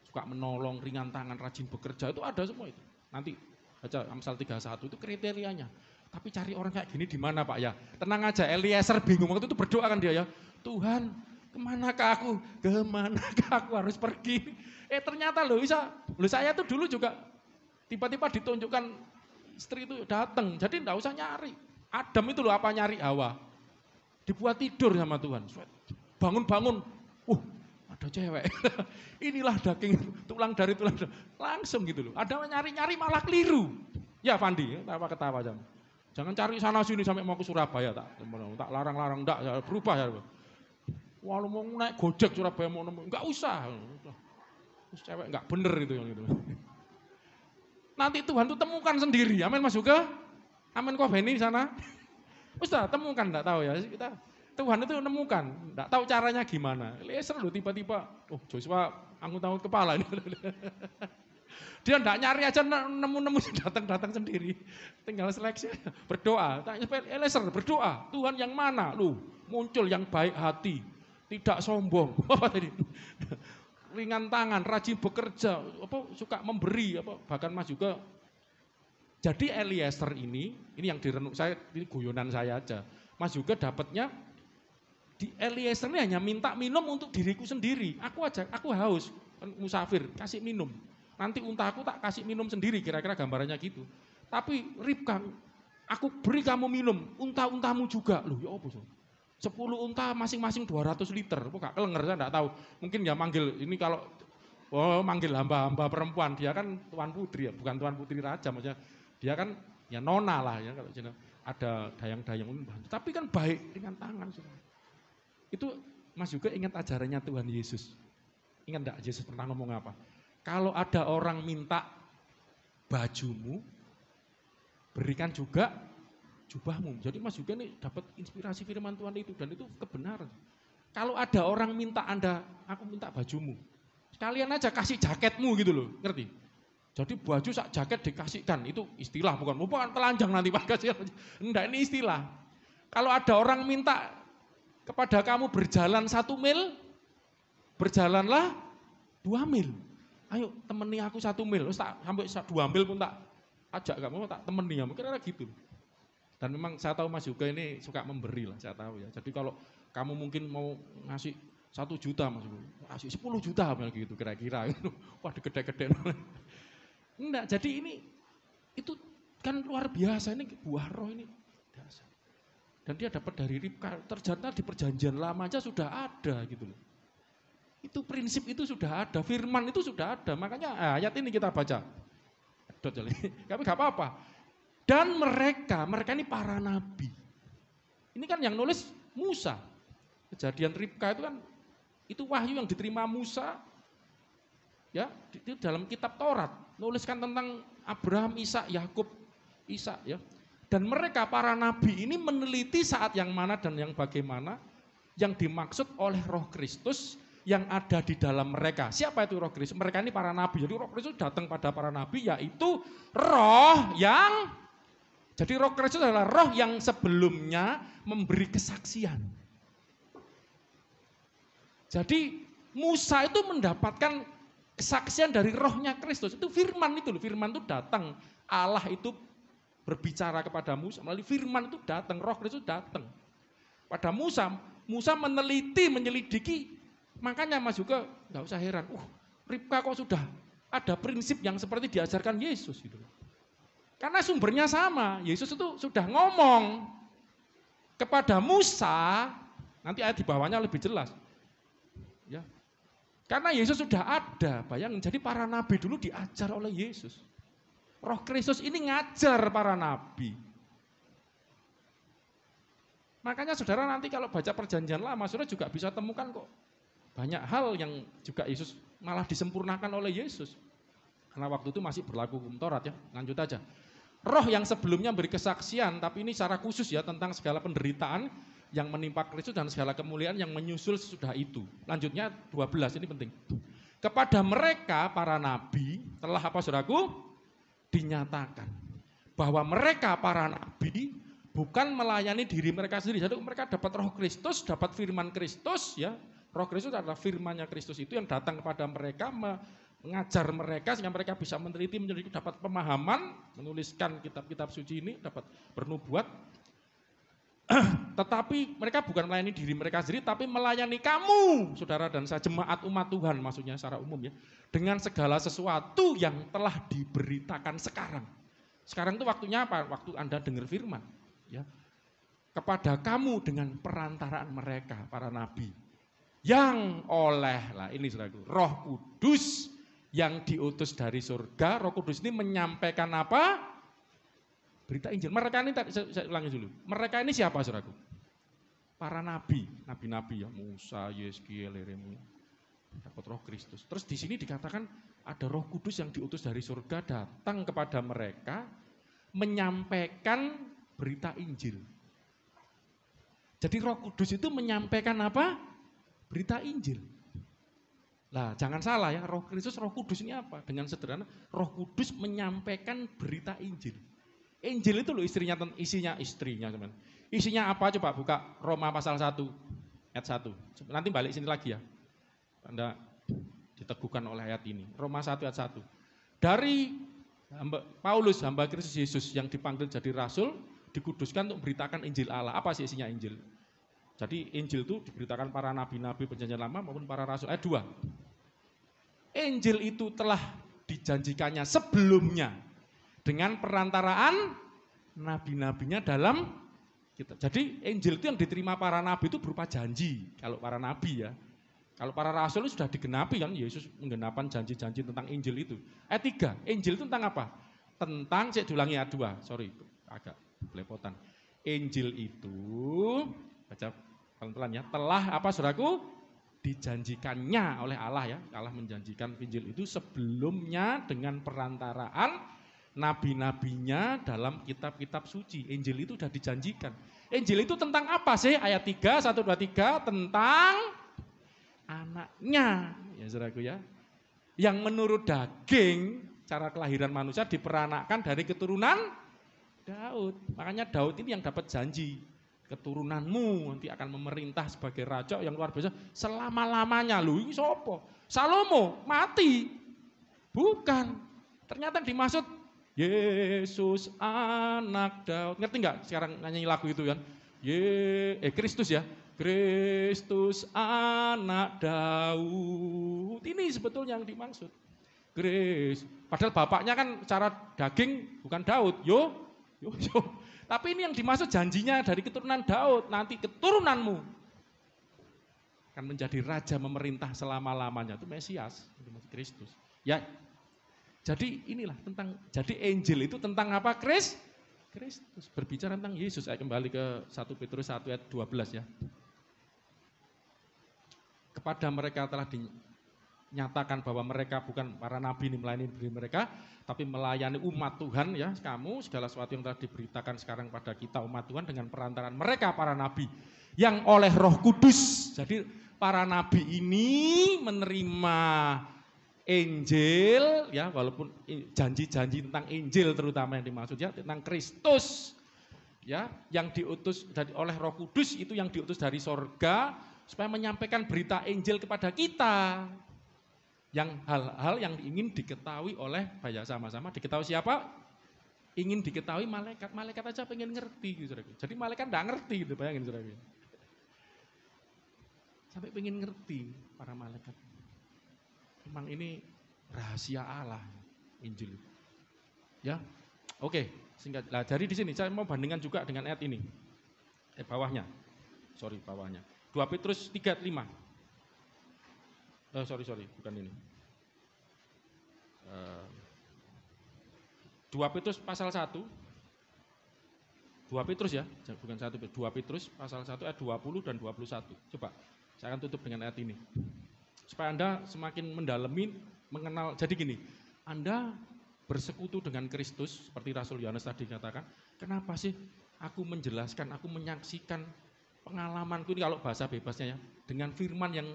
A: Suka menolong, ringan tangan, rajin bekerja, itu ada semua itu. Nanti baca Amsal 31 itu kriterianya. Tapi cari orang kayak gini di mana Pak ya? Tenang aja, Eliezer bingung waktu itu berdoa kan dia ya. Tuhan, kemanakah aku? Kemanakah aku harus pergi? Ternyata saya tuh dulu juga tiba-tiba ditunjukkan istri itu datang. Jadi enggak usah nyari. Adam itu loh apa nyari Hawa. Dibuat tidur sama Tuhan. Bangun-bangun. Ada cewek. Inilah daging tulang dari tulang. Langsung gitu loh. Ada nyari-nyari malah keliru. Ya Fandi, ketawa jam. Jangan cari sana sini sampai mau ke Surabaya tak larang-larang enggak ya, berubah ya. Wah, lu mau naik Gojek Surabaya mau nemu enggak usah. Terus cewek enggak bener itu yang itu. Nanti Tuhan tuh temukan sendiri. Amin Mas Juga? Amin kok Beni di sana? Ustaz, temukan, enggak tahu ya. Tuhan itu menemukan, enggak tahu caranya gimana. Eliezer loh tiba-tiba, oh Joshua angkut-angkut kepala ini. Dia enggak nyari aja nemu-nemu datang-datang sendiri. Tinggal seleksi, berdoa. Tanya Eliezer, berdoa, Tuhan yang mana? Lu muncul yang baik hati, tidak sombong. Apa tadi? Ringan tangan, rajin bekerja, suka memberi, bahkan Mas juga. Jadi Eliezer ini yang direnung saya, ini guyonan saya aja. Mas juga dapatnya di Eliezer ini hanya minta minum untuk diriku sendiri. Aku haus, musafir, kasih minum. Nanti unta aku tak kasih minum sendiri, kira-kira gambarannya gitu. Tapi Ribka, aku beri kamu minum, unta-untamu juga. Loh ya apa so? 10 unta masing-masing 200 liter. Kok gak kelenger, saya enggak tahu. Mungkin ya manggil, ini kalau manggil hamba-hamba perempuan, dia kan tuan putri ya, bukan tuan putri raja, maksudnya dia kan ya nona lah ya, kalau ada dayang-dayang. Tapi kan baik dengan tangan. Itu Mas juga ingat ajarannya Tuhan Yesus. Ingat enggak Yesus pernah ngomong apa? Kalau ada orang minta bajumu, berikan juga jubahmu. Jadi Mas juga nih dapat inspirasi firman Tuhan itu, dan itu kebenaran. Kalau ada orang minta aku minta bajumu, sekalian aja kasih jaketmu gitu loh, ngerti? Jadi baju sak jaket dikasihkan, itu istilah bukan telanjang nanti Pak kasih. Enggak, ini istilah. Kalau ada orang minta kepada kamu berjalan 1 mil, berjalanlah 2 mil. Ayo temani aku 1 mil, sampai 2 mil pun tak ajak kamu, tak temani ya, mungkin ada gitu. Dan memang saya tahu Mas juga ini suka memberi lah, saya tahu ya. Jadi kalau kamu mungkin mau ngasih 1 juta Mas, ngasih 10 juta gitu kira-kira. Wah gede-gede. Enggak, jadi itu kan luar biasa, ini buah roh ini. Dasar. Dan dia dapat dari Ribka, ternyata di perjanjian lama aja sudah ada gitu loh. Itu prinsip itu sudah ada, firman itu sudah ada, makanya ayat ini kita baca. Tapi gak apa-apa. Dan mereka ini para nabi. Ini kan yang nulis Musa. Kejadian Ribka itu kan, itu wahyu yang diterima Musa. Ya, itu dalam kitab Taurat. Nuliskan tentang Abraham, Ishak, Yakub, Ishak ya. Dan mereka para nabi ini meneliti saat yang mana dan yang bagaimana yang dimaksud oleh Roh Kristus yang ada di dalam mereka. Siapa itu Roh Kristus? Mereka ini para nabi. Jadi Roh Kristus datang pada para nabi, yaitu roh yang, jadi Roh Kristus adalah roh yang sebelumnya memberi kesaksian. Jadi Musa itu mendapatkan kesaksian dari rohnya Kristus. Itu firman itu loh, firman itu datang. Allah itu berbicara kepada Musa, melalui firman itu datang, Roh Kristus datang. Pada Musa meneliti, menyelidiki. Makanya Mas juga nggak usah heran, Ribka kok sudah ada prinsip yang seperti diajarkan Yesus gitu. Karena sumbernya sama, Yesus itu sudah ngomong kepada Musa, nanti ayat di bawahnya lebih jelas. Ya. Karena Yesus sudah ada, bayangin, jadi para nabi dulu diajar oleh Yesus. Roh Kristus ini ngajar para nabi. Makanya saudara nanti kalau baca perjanjian lama, saudara juga bisa temukan kok banyak hal yang juga Yesus malah disempurnakan oleh Yesus. Karena waktu itu masih berlaku hukum Taurat ya, lanjut aja. Roh yang sebelumnya beri kesaksian, tapi ini secara khusus ya tentang segala penderitaan yang menimpa Kristus dan segala kemuliaan yang menyusul sesudah itu. Lanjutnya 12, ini penting. Kepada mereka para nabi telah apa saudaraku? Dinyatakan bahwa mereka para nabi bukan melayani diri mereka sendiri. Jadi mereka dapat Roh Kristus, dapat firman Kristus ya. Roh Kristus adalah firman-Nya Kristus itu yang datang kepada mereka, mengajar mereka sehingga mereka bisa meneliti, dapat pemahaman, menuliskan kitab-kitab suci ini, dapat bernubuat. Tetapi mereka bukan melayani diri mereka sendiri, tapi melayani kamu, saudara dan saya, jemaat umat Tuhan maksudnya secara umum ya, dengan segala sesuatu yang telah diberitakan sekarang. Sekarang itu waktunya apa? Waktu Anda dengar firman. Ya. Kepada kamu dengan perantaraan mereka, para nabi. Yang oleh, ini saudaraku, Roh Kudus yang diutus dari surga. Roh Kudus ini menyampaikan apa? Berita Injil. Mereka ini, saya ulangi dulu. Mereka ini siapa saudaraku? Para nabi, nabi-nabi ya, Musa, Yeskiel, Yeremia, dapat Roh Kristus. Terus di sini dikatakan Ada Roh Kudus yang diutus dari surga datang kepada mereka menyampaikan berita Injil. Jadi Roh Kudus itu menyampaikan apa? Berita Injil. Lah, jangan salah ya, Roh Kristus, Roh Kudus ini apa? Dengan sederhana, Roh Kudus menyampaikan berita Injil. Injil itu loh isinya teman. Isinya apa? Coba buka Roma pasal 1 ayat 1. Nanti balik sini lagi ya. Anda diteguhkan oleh ayat ini. Roma 1 ayat 1. Dari Paulus, hamba Kristus Yesus yang dipanggil jadi rasul, dikuduskan untuk memberitakan Injil Allah. Apa sih isinya Injil? Jadi Injil itu diberitakan para nabi-nabi perjanjian lama maupun para rasul. Ayat 2. Injil itu telah dijanjikannya sebelumnya dengan perantaraan nabi-nabinya dalam kita. Jadi Injil itu yang diterima para nabi itu berupa janji. Kalau para nabi ya. Kalau para rasul itu sudah digenapi kan, Yesus menggenapkan janji-janji tentang Injil itu. Ayat 3, Injil itu tentang apa? Tentang, saya ulangi ayat 2, sorry agak belepotan. Injil itu, baca pelan-pelan ya, telah apa saudaraku? Dijanjikannya oleh Allah ya. Allah menjanjikan Injil itu sebelumnya dengan perantaraan nabi-nabinya dalam kitab-kitab suci. Injil itu sudah dijanjikan. Injil itu tentang apa sih? Ayat 3, 1, 2, 3, tentang anaknya, ya saudaraku ya. Yang menurut daging, cara kelahiran manusia diperanakkan dari keturunan Daud. Makanya Daud ini yang dapat janji. Keturunanmu nanti akan memerintah sebagai raja yang luar biasa selama-lamanya. Loh, ini siapa? Salomo mati. Bukan. Ternyata dimaksud Yesus anak Daud. Ngerti nggak sekarang nyanyi lagu itu kan? Kristus ya. Kristus anak Daud. Ini sebetulnya yang dimaksud. Kristus. Padahal bapaknya kan secara daging bukan Daud. Yo. Tapi ini yang dimaksud janjinya dari keturunan Daud. Nanti keturunanmu akan menjadi raja memerintah selama-lamanya. Itu Mesias, itu Kristus. Ya. Jadi inilah tentang, jadi Injil itu tentang apa? Kristus. Berbicara tentang Yesus. Saya kembali ke 1 Petrus 1 ayat 12 ya. Kepada mereka telah dinyatakan bahwa mereka bukan para nabi ini melayani diri mereka, tapi melayani umat Tuhan ya. Kamu segala sesuatu yang telah diberitakan sekarang pada kita umat Tuhan dengan perantaraan mereka para nabi yang oleh Roh Kudus. Jadi para nabi ini menerima Injil ya, walaupun janji-janji tentang Injil terutama yang dimaksud ya tentang Kristus ya, yang diutus oleh Roh Kudus itu yang diutus dari sorga supaya menyampaikan berita Injil kepada kita. Yang hal-hal yang ingin diketahui oleh, banyak sama-sama diketahui siapa? Ingin diketahui malaikat. Malaikat aja pengen ngerti gitu. Jadi malaikat enggak ngerti gitu, bayangin Saudara. Sampai pengen ngerti para malaikat. Memang ini rahasia Allah Injil. Ya. Oke, singkat. Nah, dari di sini saya mau bandingkan juga dengan ayat ini. Bawahnya. Bawahnya. 2 Petrus 3:5. Sorry, bukan ini. 2 Petrus pasal 1. 2 Petrus ya, bukan 1 Petrus. 2 Petrus pasal 1 ayat 20 dan 21. Coba, saya akan tutup dengan ayat ini. Supaya Anda semakin mendalami, mengenal. Jadi gini, Anda bersekutu dengan Kristus, seperti Rasul Yohanes tadi katakan, kenapa sih aku menjelaskan, aku menyaksikan pengalamanku ini kalau bahasa bebasnya ya, dengan firman yang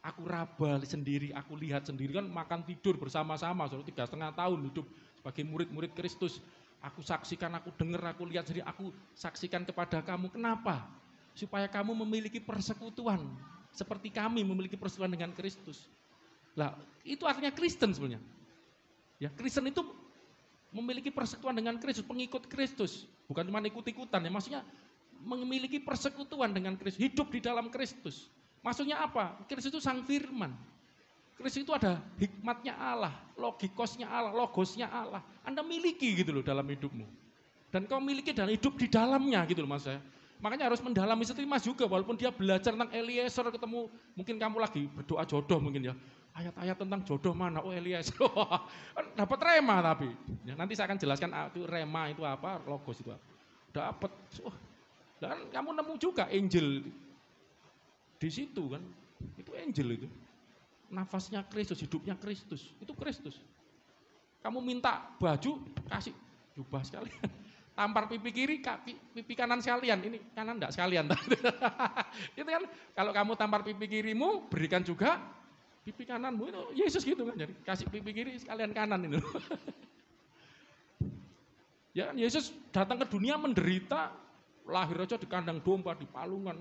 A: aku raba sendiri, aku lihat sendiri kan makan tidur bersama-sama, 3,5 tahun hidup sebagai murid-murid Kristus. Aku saksikan, aku dengar, aku lihat sendiri, aku saksikan kepada kamu. Kenapa? Supaya kamu memiliki persekutuan seperti kami memiliki persekutuan dengan Kristus. Lah, itu artinya Kristen sebenarnya. Ya, Kristen itu memiliki persekutuan dengan Kristus, pengikut Kristus, bukan cuma ikut-ikutan ya, maksudnya memiliki persekutuan dengan Kristus, hidup di dalam Kristus. Maksudnya apa? Kristus itu sang firman. Kristus itu ada hikmatnya Allah, logikosnya Allah, logosnya Allah. Anda miliki gitu loh dalam hidupmu. Dan kau miliki dan hidup di dalamnya gitu loh maksud saya. Makanya harus mendalami Mas juga, walaupun dia belajar tentang Eliezer, ketemu, mungkin kamu lagi berdoa jodoh mungkin ya. Ayat-ayat tentang jodoh mana? Oh Eliezer, dapat rema tapi. Ya, nanti saya akan jelaskan itu rema itu apa, logos itu apa. Dapat. Dan kamu nemu juga Injil di situ kan, itu Injil itu. nafasnya Kristus, hidupnya Kristus. Itu Kristus. Kamu minta baju, kasih jubah sekalian. Tampar pipi kiri, pipi kanan sekalian. Ini kanan enggak sekalian. Itu kan kalau kamu tampar pipi kirimu, berikan juga pipi kananmu. Itu Yesus gitu kan. Jadi kasih pipi kiri sekalian kanan itu. Ya kan Yesus datang ke dunia menderita, lahir aja di kandang domba, di palungan,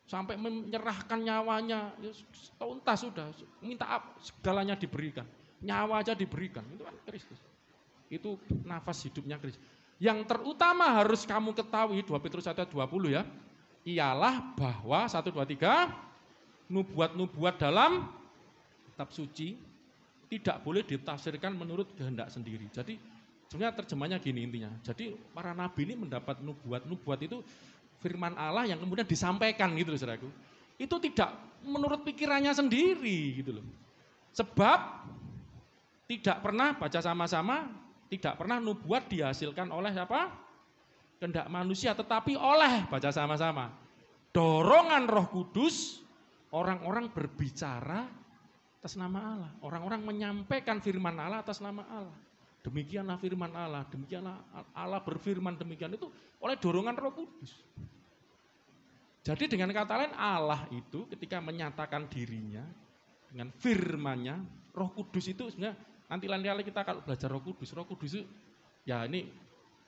A: sampai menyerahkan nyawanya, ya, tuntas sudah, minta segalanya diberikan, nyawa aja diberikan, itu kan Kristus. Itu nafas hidupnya Kristus. Yang terutama harus kamu ketahui, 2 Petrus 1:20 ya, ialah bahwa 1, 2, 3, nubuat-nubuat dalam kitab suci tidak boleh ditafsirkan menurut kehendak sendiri. Jadi sebenarnya terjemahnya gini intinya, jadi para nabi ini mendapat nubuat itu firman Allah yang kemudian disampaikan gitu loh saudaraku. Itu tidak menurut pikirannya sendiri gitu loh. Sebab tidak pernah baca sama-sama, tidak pernah nubuat dihasilkan oleh siapa? Kehendak manusia, tetapi oleh, baca sama-sama, dorongan Roh Kudus, orang-orang berbicara atas nama Allah. Orang-orang menyampaikan firman Allah atas nama Allah. Demikianlah firman Allah, demikianlah Allah berfirman demikian, itu oleh dorongan Roh Kudus. Jadi dengan kata lain, Allah itu ketika menyatakan dirinya dengan firman-Nya, Roh Kudus itu sebenarnya nanti lain kali kita kalau belajar Roh Kudus itu ya ini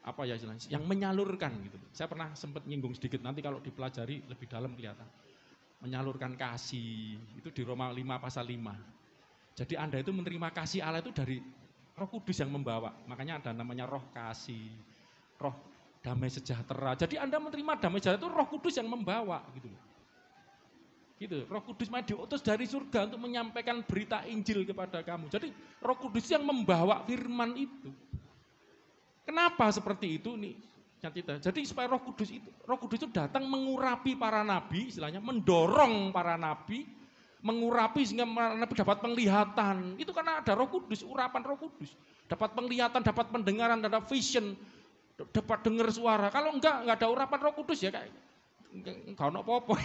A: apa ya istilahnya, yang menyalurkan gitu. Saya pernah sempat nyinggung sedikit, nanti kalau dipelajari lebih dalam kelihatan. Menyalurkan kasih, itu di Roma 5 pasal 5. Jadi Anda itu menerima kasih Allah itu dari Roh Kudus yang membawa. Makanya ada namanya roh kasih, roh damai sejahtera. Jadi Anda menerima damai sejahtera itu Roh Kudus yang membawa gitu. Gitu. Roh Kudus diutus dari surga untuk menyampaikan berita Injil kepada kamu. Jadi Roh Kudus yang membawa firman itu. Kenapa seperti itu nih? Jadi supaya Roh Kudus itu datang mengurapi para nabi, istilahnya mendorong para nabi, mengurapi sehingga para nabi dapat penglihatan. Itu karena ada Roh Kudus, urapan Roh Kudus. Dapat penglihatan, dapat pendengaran, dapat vision, dapat dengar suara. Kalau enggak ada urapan Roh Kudus ya kayak enggak ono apa-apa.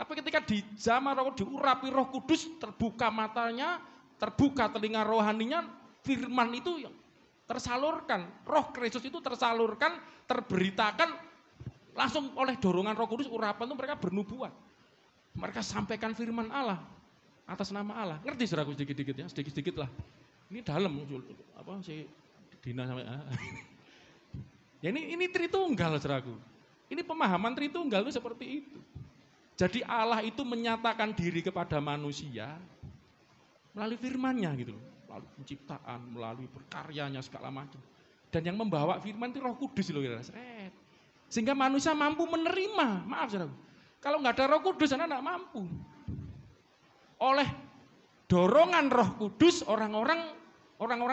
A: Tapi ketika di zaman Roh Kudus diurapi Roh Kudus, terbuka matanya, terbuka telinga rohaninya, firman itu yang tersalurkan, Roh Kristus itu tersalurkan, terberitakan langsung oleh dorongan Roh Kudus, urapan itu mereka bernubuat. Mereka sampaikan firman Allah atas nama Allah. Ngerti saudaraku sedikit-sedikit ya, sedikit-sedikit lah. Ini dalam apa si Dina sampai ya ini Tritunggal saudaraku. Ini pemahaman Tritunggal itu seperti itu. Jadi Allah itu menyatakan diri kepada manusia melalui firman-Nya gitu loh. Melalui penciptaan, melalui berkaryanya segala macam. Dan yang membawa firman itu Roh Kudus loh. Sehingga manusia mampu menerima. Maaf saudara. Kalau nggak ada Roh Kudus, anak nggak mampu. Oleh dorongan Roh Kudus, orang-orang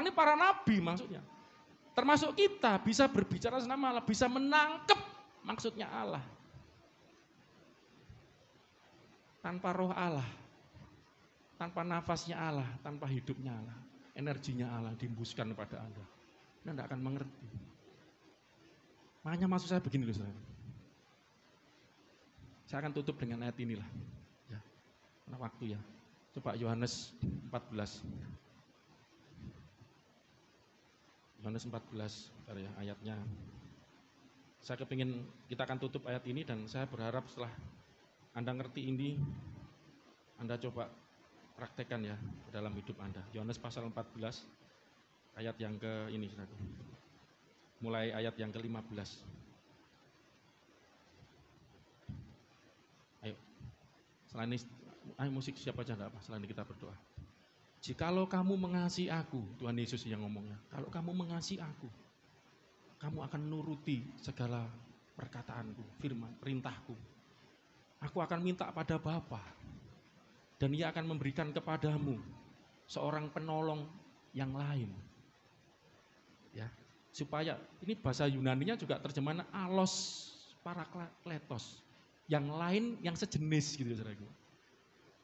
A: ini para nabi maksudnya. Termasuk kita bisa berbicara sama Allah, bisa menangkap maksudnya Allah. Tanpa roh Allah, tanpa nafasnya Allah, tanpa hidupnya Allah, energinya Allah diembuskan kepada Anda tidak akan mengerti. Makanya maksud saya begini loh saudara. Saya akan tutup dengan ayat inilah. Ya, karena waktu ya. Coba Yohanes 14. Yohanes 14, bentar ya ayatnya. Saya kepingin kita akan tutup ayat ini dan saya berharap setelah Anda ngerti ini, Anda coba praktekkan ya dalam hidup Anda. Yohanes pasal 14, ayat yang ke ini, mulai ayat yang ke-15. Ayo, selain ini, ayo musik siapa aja enggak apa, selain ini kita berdoa. Jikalau kamu mengasihi aku, Tuhan Yesus yang ngomongnya, kalau kamu mengasihi aku, kamu akan nuruti segala perkataanku, firman, perintahku. Aku akan minta pada Bapa dan Ia akan memberikan kepadamu seorang penolong yang lain. Ya, supaya ini bahasa Yunaninya juga terjemahan alos parakletos. Yang lain yang sejenis gitu saudaraku.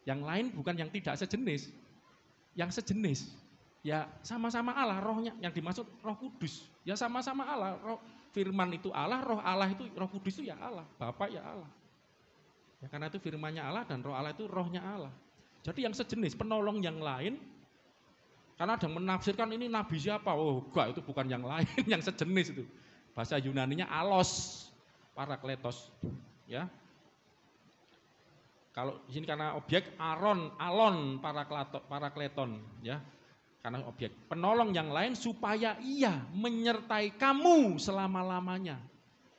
A: Yang lain bukan yang tidak sejenis. Yang sejenis. Ya sama-sama Allah, rohnya yang dimaksud Roh Kudus. Ya sama-sama Allah, roh firman itu Allah, roh Allah itu Roh Kudus itu ya Allah, Bapa ya Allah. Ya karena itu firman-Nya Allah dan roh Allah itu rohnya Allah. Jadi yang sejenis, penolong yang lain, karena ada yang menafsirkan ini nabi siapa? Oh enggak, itu bukan yang lain, yang sejenis itu. Bahasa Yunaninya alos, parakletos. Ya. Kalau di sini karena objek alon, parakleton, ya. Karena objek penolong yang lain supaya ia menyertai kamu selama-lamanya.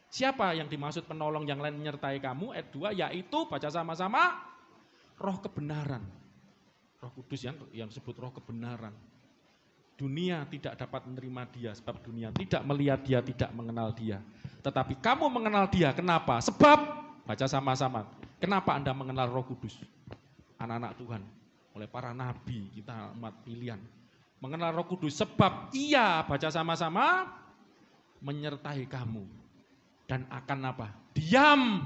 A: Siapa yang dimaksud penolong yang lain menyertai kamu? Ayat 2, yaitu baca sama-sama roh kebenaran. Roh Kudus yang disebut roh kebenaran. Dunia tidak dapat menerima dia sebab dunia tidak melihat dia, tidak mengenal dia. Tetapi kamu mengenal dia, kenapa? Sebab, baca sama-sama, kenapa Anda mengenal Roh Kudus? Anak-anak Tuhan, oleh para nabi, kita umat pilihan. Mengenal Roh Kudus sebab ia, baca sama-sama, menyertai kamu. Dan akan apa? Diam.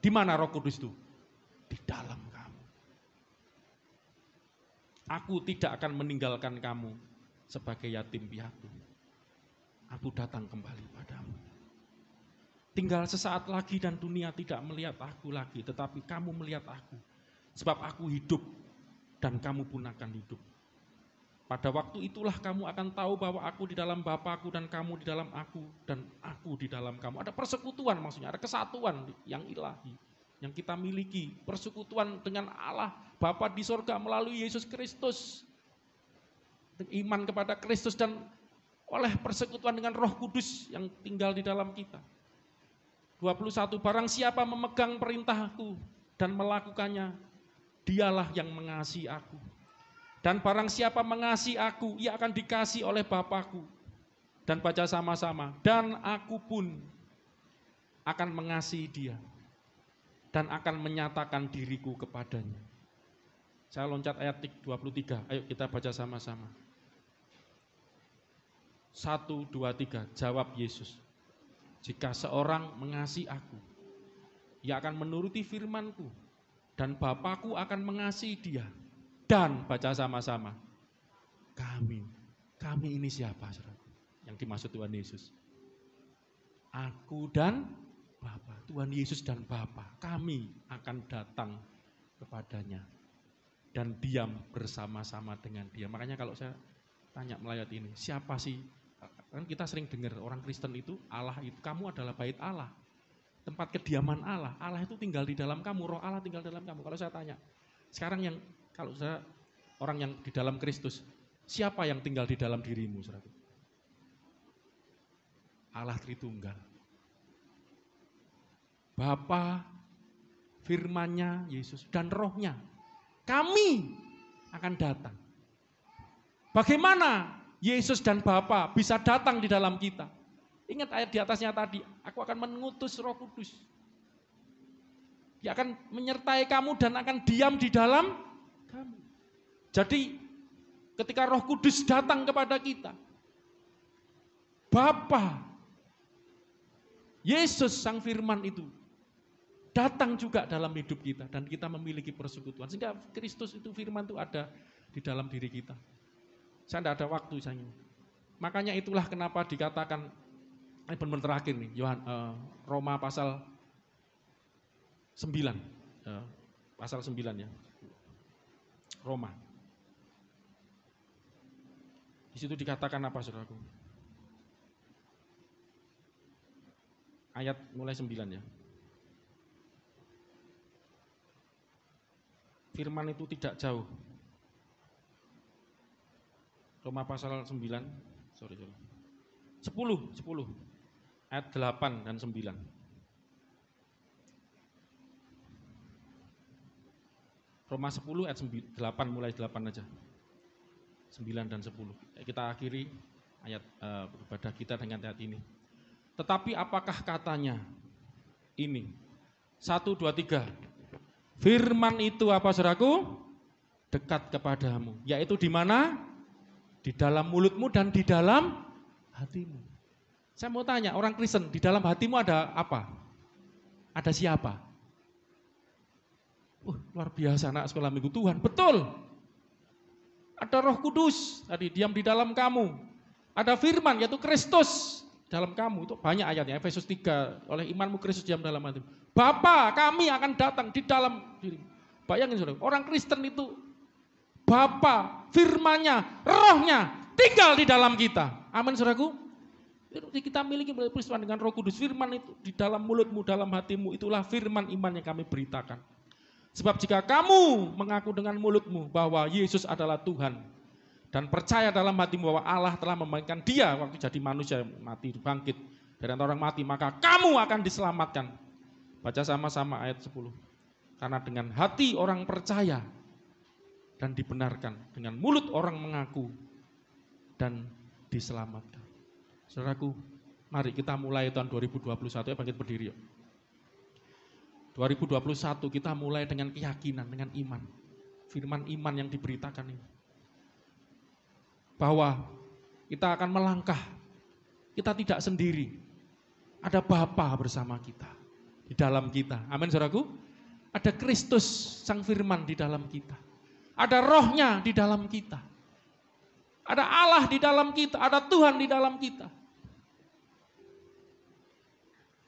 A: Di mana Roh Kudus itu? Di dalam kamu. Aku tidak akan meninggalkan kamu sebagai yatim piatu. Aku datang kembali padamu. Tinggal sesaat lagi dan dunia tidak melihat aku lagi, tetapi kamu melihat aku. Sebab aku hidup dan kamu pun akan hidup. Pada waktu itulah kamu akan tahu bahwa aku di dalam Bapa-Ku dan kamu di dalam aku dan aku di dalam kamu. Ada persekutuan maksudnya, ada kesatuan yang ilahi yang kita miliki. Persekutuan dengan Allah Bapa di surga melalui Yesus Kristus. Iman kepada Kristus dan oleh persekutuan dengan Roh Kudus yang tinggal di dalam kita. 21, barang siapa memegang perintahku dan melakukannya, dialah yang mengasihi aku. Dan barang siapa mengasihi aku, ia akan dikasihi oleh Bapa-Ku. Dan baca sama-sama, dan aku pun akan mengasihi dia. Dan akan menyatakan diriku kepadanya. Saya loncat ayat 23, ayo kita baca sama-sama. 1, 2, 3, jawab Yesus. Jika seorang mengasihi aku, ia akan menuruti firman-Ku. Dan Bapa-Ku akan mengasihi dia. Dan baca sama-sama, kami ini siapa? Yang dimaksud Tuhan Yesus. Aku dan Bapa, Tuhan Yesus dan Bapa, kami akan datang kepadanya dan diam bersama-sama dengan dia. Makanya kalau saya tanya melayat ini, siapa sih? Kan kita sering dengar orang Kristen itu, Allah itu, kamu adalah bait Allah, tempat kediaman Allah. Allah itu tinggal di dalam kamu, roh Allah tinggal di dalam kamu. Kalau saya tanya, sekarang yang kalau saya orang yang di dalam Kristus, siapa yang tinggal di dalam dirimu? Allah Tritunggal. Bapa, firman-Nya, Yesus, dan rohnya. Kami akan datang. Bagaimana Yesus dan Bapa bisa datang di dalam kita? Ingat ayat di atasnya tadi, aku akan mengutus Roh Kudus. Dia akan menyertai kamu dan akan diam di dalam kamu. Jadi ketika Roh Kudus datang kepada kita, Bapa, Yesus Sang Firman itu datang juga dalam hidup kita dan kita memiliki persekutuan. Sehingga Kristus itu firman itu ada di dalam diri kita. Saya tidak ada waktu sayang. Makanya itulah kenapa dikatakan, ini benar-benar terakhir nih, Roma pasal 9. Pasal 9 ya. Roma. Di situ dikatakan apa, saudaraku? Ayat mulai 9 ya. Firman itu tidak jauh. Roma pasal 9, 10. Ayat 8 dan 9. Roma 10 ayat 8, mulai 8 aja. 9 dan 10. Kita akhiri ayat beribadah kita dengan ayat ini. Tetapi apakah katanya ini? 1, 2, 3. Firman itu apa, saudaraku? Dekat kepadamu. Yaitu di mana? Di dalam mulutmu dan di dalam hatimu. Saya mau tanya, orang Kristen, di dalam hatimu ada apa? Ada siapa? Luar biasa anak sekolah minggu Tuhan. Betul. Ada Roh Kudus, tadi diam di dalam kamu. Ada firman, yaitu Kristus dalam kamu. Itu banyak ayatnya, Efesus 3, oleh imanmu Kristus diam dalam hatimu. Bapa, kami akan datang di dalam dirimu. Bayangin saudara, orang Kristen itu Bapa, firman-Nya, rohnya tinggal di dalam kita. Amin saudaraku. Kita miliki peristiwa dengan Roh Kudus. Firman itu di dalam mulutmu, dalam hatimu, itulah firman iman yang kami beritakan. Sebab jika kamu mengaku dengan mulutmu bahwa Yesus adalah Tuhan dan percaya dalam hatimu bahwa Allah telah membangkitkan Dia waktu jadi manusia, mati, bangkit dari antara orang mati, maka kamu akan diselamatkan. Baca sama-sama ayat 10. Karena dengan hati orang percaya dan dibenarkan, dengan mulut orang mengaku dan diselamatkan. Saudaraku, mari kita mulai tahun 2021 ya, bangkit berdiri yuk. 2021 kita mulai dengan keyakinan, dengan iman. Firman iman yang diberitakan ini. Bahwa kita akan melangkah, kita tidak sendiri. Ada Bapa bersama kita, di dalam kita. Amin saudaraku. Ada Kristus Sang Firman di dalam kita. Ada rohnya di dalam kita. Ada Allah di dalam kita, ada Tuhan di dalam kita.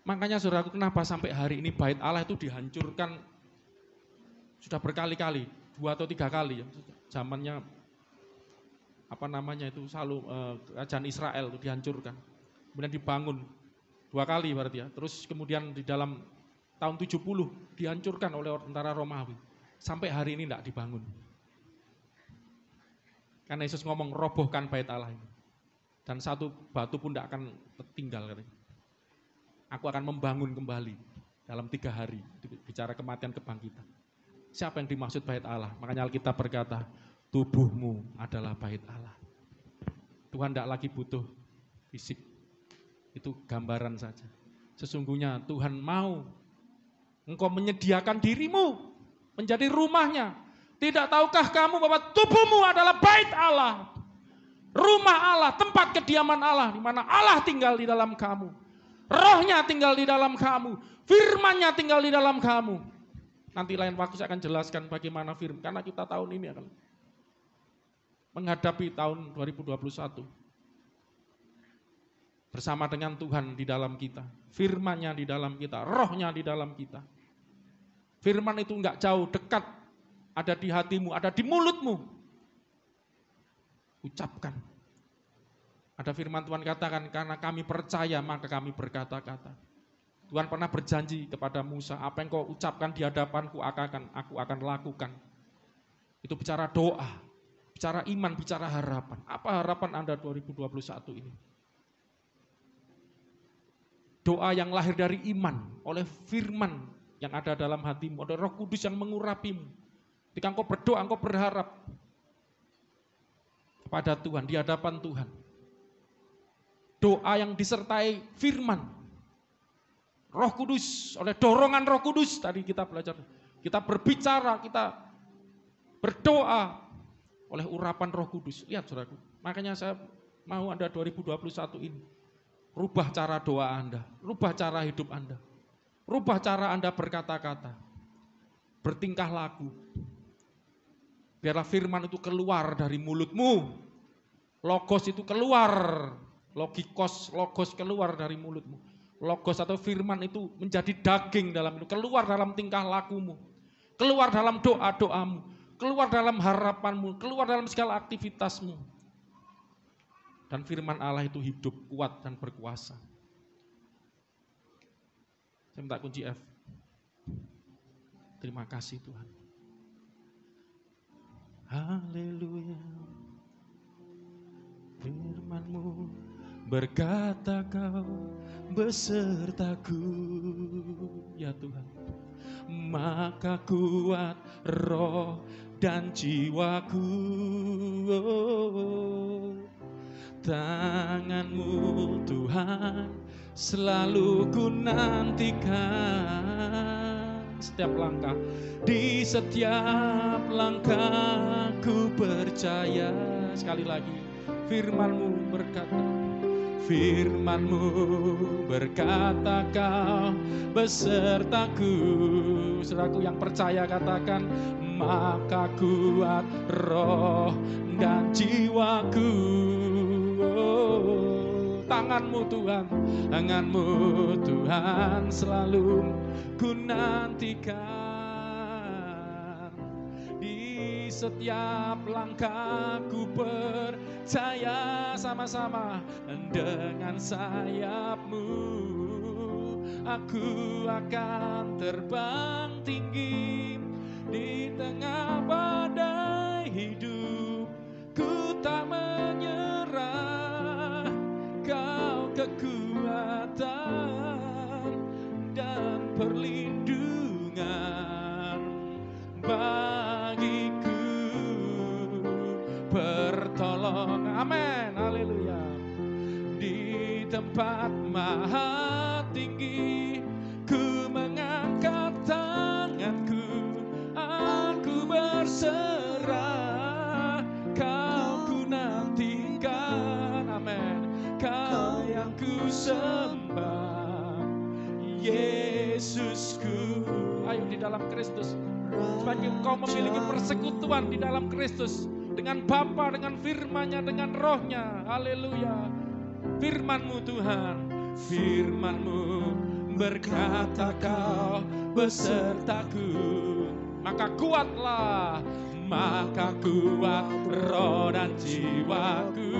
A: Makanya saudaraku, kenapa sampai hari ini bait Allah itu dihancurkan sudah berkali-kali, 2 atau 3 kali ya. Zamannya selalu kerajaan Israel itu dihancurkan. Kemudian dibangun 2 kali berarti ya. Terus kemudian di dalam tahun 70 dihancurkan oleh tentara Romawi. Sampai hari ini tidak dibangun. Karena Yesus ngomong robohkan bait Allah ini. Dan satu batu pun tidak akan tertinggal katanya. Aku akan membangun kembali dalam 3 hari. Bicara kematian kebangkitan. Siapa yang dimaksud bait Allah? Makanya Alkitab berkata, tubuhmu adalah bait Allah. Tuhan tidak lagi butuh fisik. Itu gambaran saja. Sesungguhnya Tuhan mau engkau menyediakan dirimu menjadi rumahnya. Tidak tahukah kamu bahwa tubuhmu adalah bait Allah? Rumah Allah, tempat kediaman Allah, di mana Allah tinggal di dalam kamu. Rohnya tinggal di dalam kamu. Firman-Nya tinggal di dalam kamu. Nanti lain waktu saya akan jelaskan bagaimana firman. Karena kita tahun ini akan menghadapi tahun 2021. Bersama dengan Tuhan di dalam kita. Firman-Nya di dalam kita. Rohnya di dalam kita. Firman itu enggak jauh, dekat. Ada di hatimu, ada di mulutmu. Ucapkan. Ada firman Tuhan katakan, karena kami percaya maka kami berkata-kata. Tuhan pernah berjanji kepada Musa, apa yang kau ucapkan di hadapanku aku akan lakukan. Itu bicara doa, bicara iman, bicara harapan. Apa harapan Anda 2021 ini? Doa yang lahir dari iman, oleh firman yang ada dalam hatimu, oleh Roh Kudus yang mengurapimu. Ketika engkau berdoa, engkau berharap kepada Tuhan, di hadapan Tuhan. Doa yang disertai firman. Roh Kudus, oleh dorongan Roh Kudus, tadi kita belajar. Kita berbicara, kita berdoa oleh urapan Roh Kudus. Lihat saudaraku, makanya saya mau Anda 2021 ini. Rubah cara doa Anda, rubah cara hidup Anda. Rubah cara Anda berkata-kata, bertingkah laku. Biarlah firman itu keluar dari mulutmu. Logos itu keluar. Logos keluar dari mulutmu. Logos atau firman itu menjadi daging dalam itu. Keluar dalam tingkah lakumu. Keluar dalam doa-doamu. Keluar dalam harapanmu. Keluar dalam segala aktivitasmu. Dan firman Allah itu hidup, kuat, dan berkuasa. Saya minta kunci F. Terima kasih Tuhan. Haleluya. Firman-Mu berkata kau besertaku, ya Tuhan. Maka kuat roh dan jiwaku. Tangan-Mu Tuhan selalu ku nantikan. Setiap langkah, di setiap langkah ku percaya. Sekali lagi, firman-Mu berkata, firman-Mu berkata kau besertaku. Saudaraku yang percaya katakan, maka kuat roh dan jiwaku. Tangan-Mu Tuhan, tangan-Mu Tuhan selalu ku nantikan. setiap langkahku percaya sama-sama dengan sayap-Mu aku akan terbang tinggi di tengah badai hidup. Ku tak menyerah, Kau kekuatan dan perlindungan bagiku, pertolongan. Amin, haleluya. Di tempat maha tinggi ku mengangkat tanganku, aku berserah, Kau ku nantikan. Amin. Kau yang ku sembah, Yesusku. Ayo di dalam Kristus, sebagai engkau memiliki persekutuan di dalam Kristus dengan Bapa, dengan firman-Nya, dengan Roh-Nya. Haleluya. Firman-Mu Tuhan, firman-Mu berkata Kau besertaku, maka kuatlah, maka kuat roh dan jiwaku.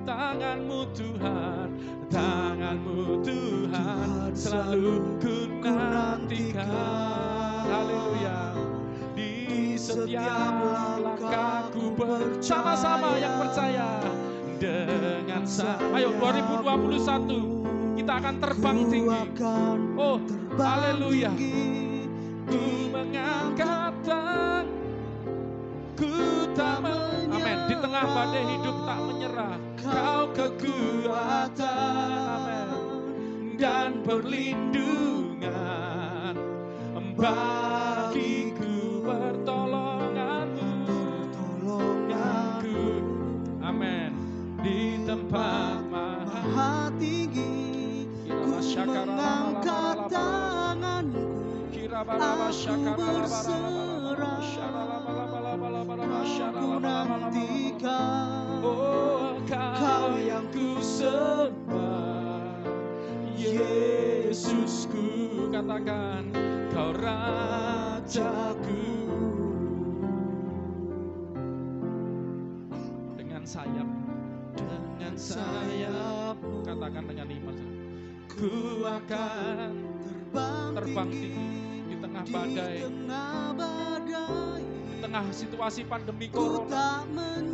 A: Tangan-Mu Tuhan, tangan-Mu Tuhan, selalu ku nantikan. Haleluya. Di setiap langkahku bersama-sama yang percaya dengan ayo 2021 kita akan terbang tinggi. Oh, haleluya. Ku mengangkat tangan, ku tak amin. Di tengah badai hidup tak menyerah, Kau kekuatan, amin, dan perlindungan bagiku, pertolongan-Mu, amin. Di tempat maha tinggi ku mengangkat tanganku, aku berserah, aku nantikan. Oh, Kau yang ku sembah, Yesusku. Katakan, Kau Rajaku. Dengan sayap, dengan sayap-Mu, katakan dengan iman, ku akan terbang tinggi di tengah badai, di tengah situasi pandemi corona,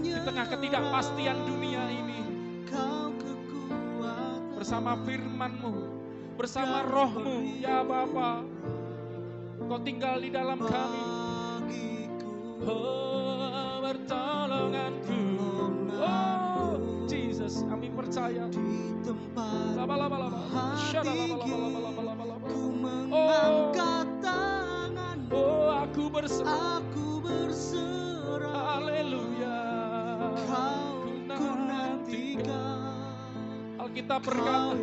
A: di tengah ketidakpastian dunia ini. Bersama firman-Mu, bersama Roh-Mu, ya Bapa, Kau tinggal di dalam kami. Oh, pertolonganku. Oh, Jesus, kami percaya. Di tempat ku mengangkat tangan. Oh, aku berserah. Haleluya. Kau ku nantikan. Alkitab berkata,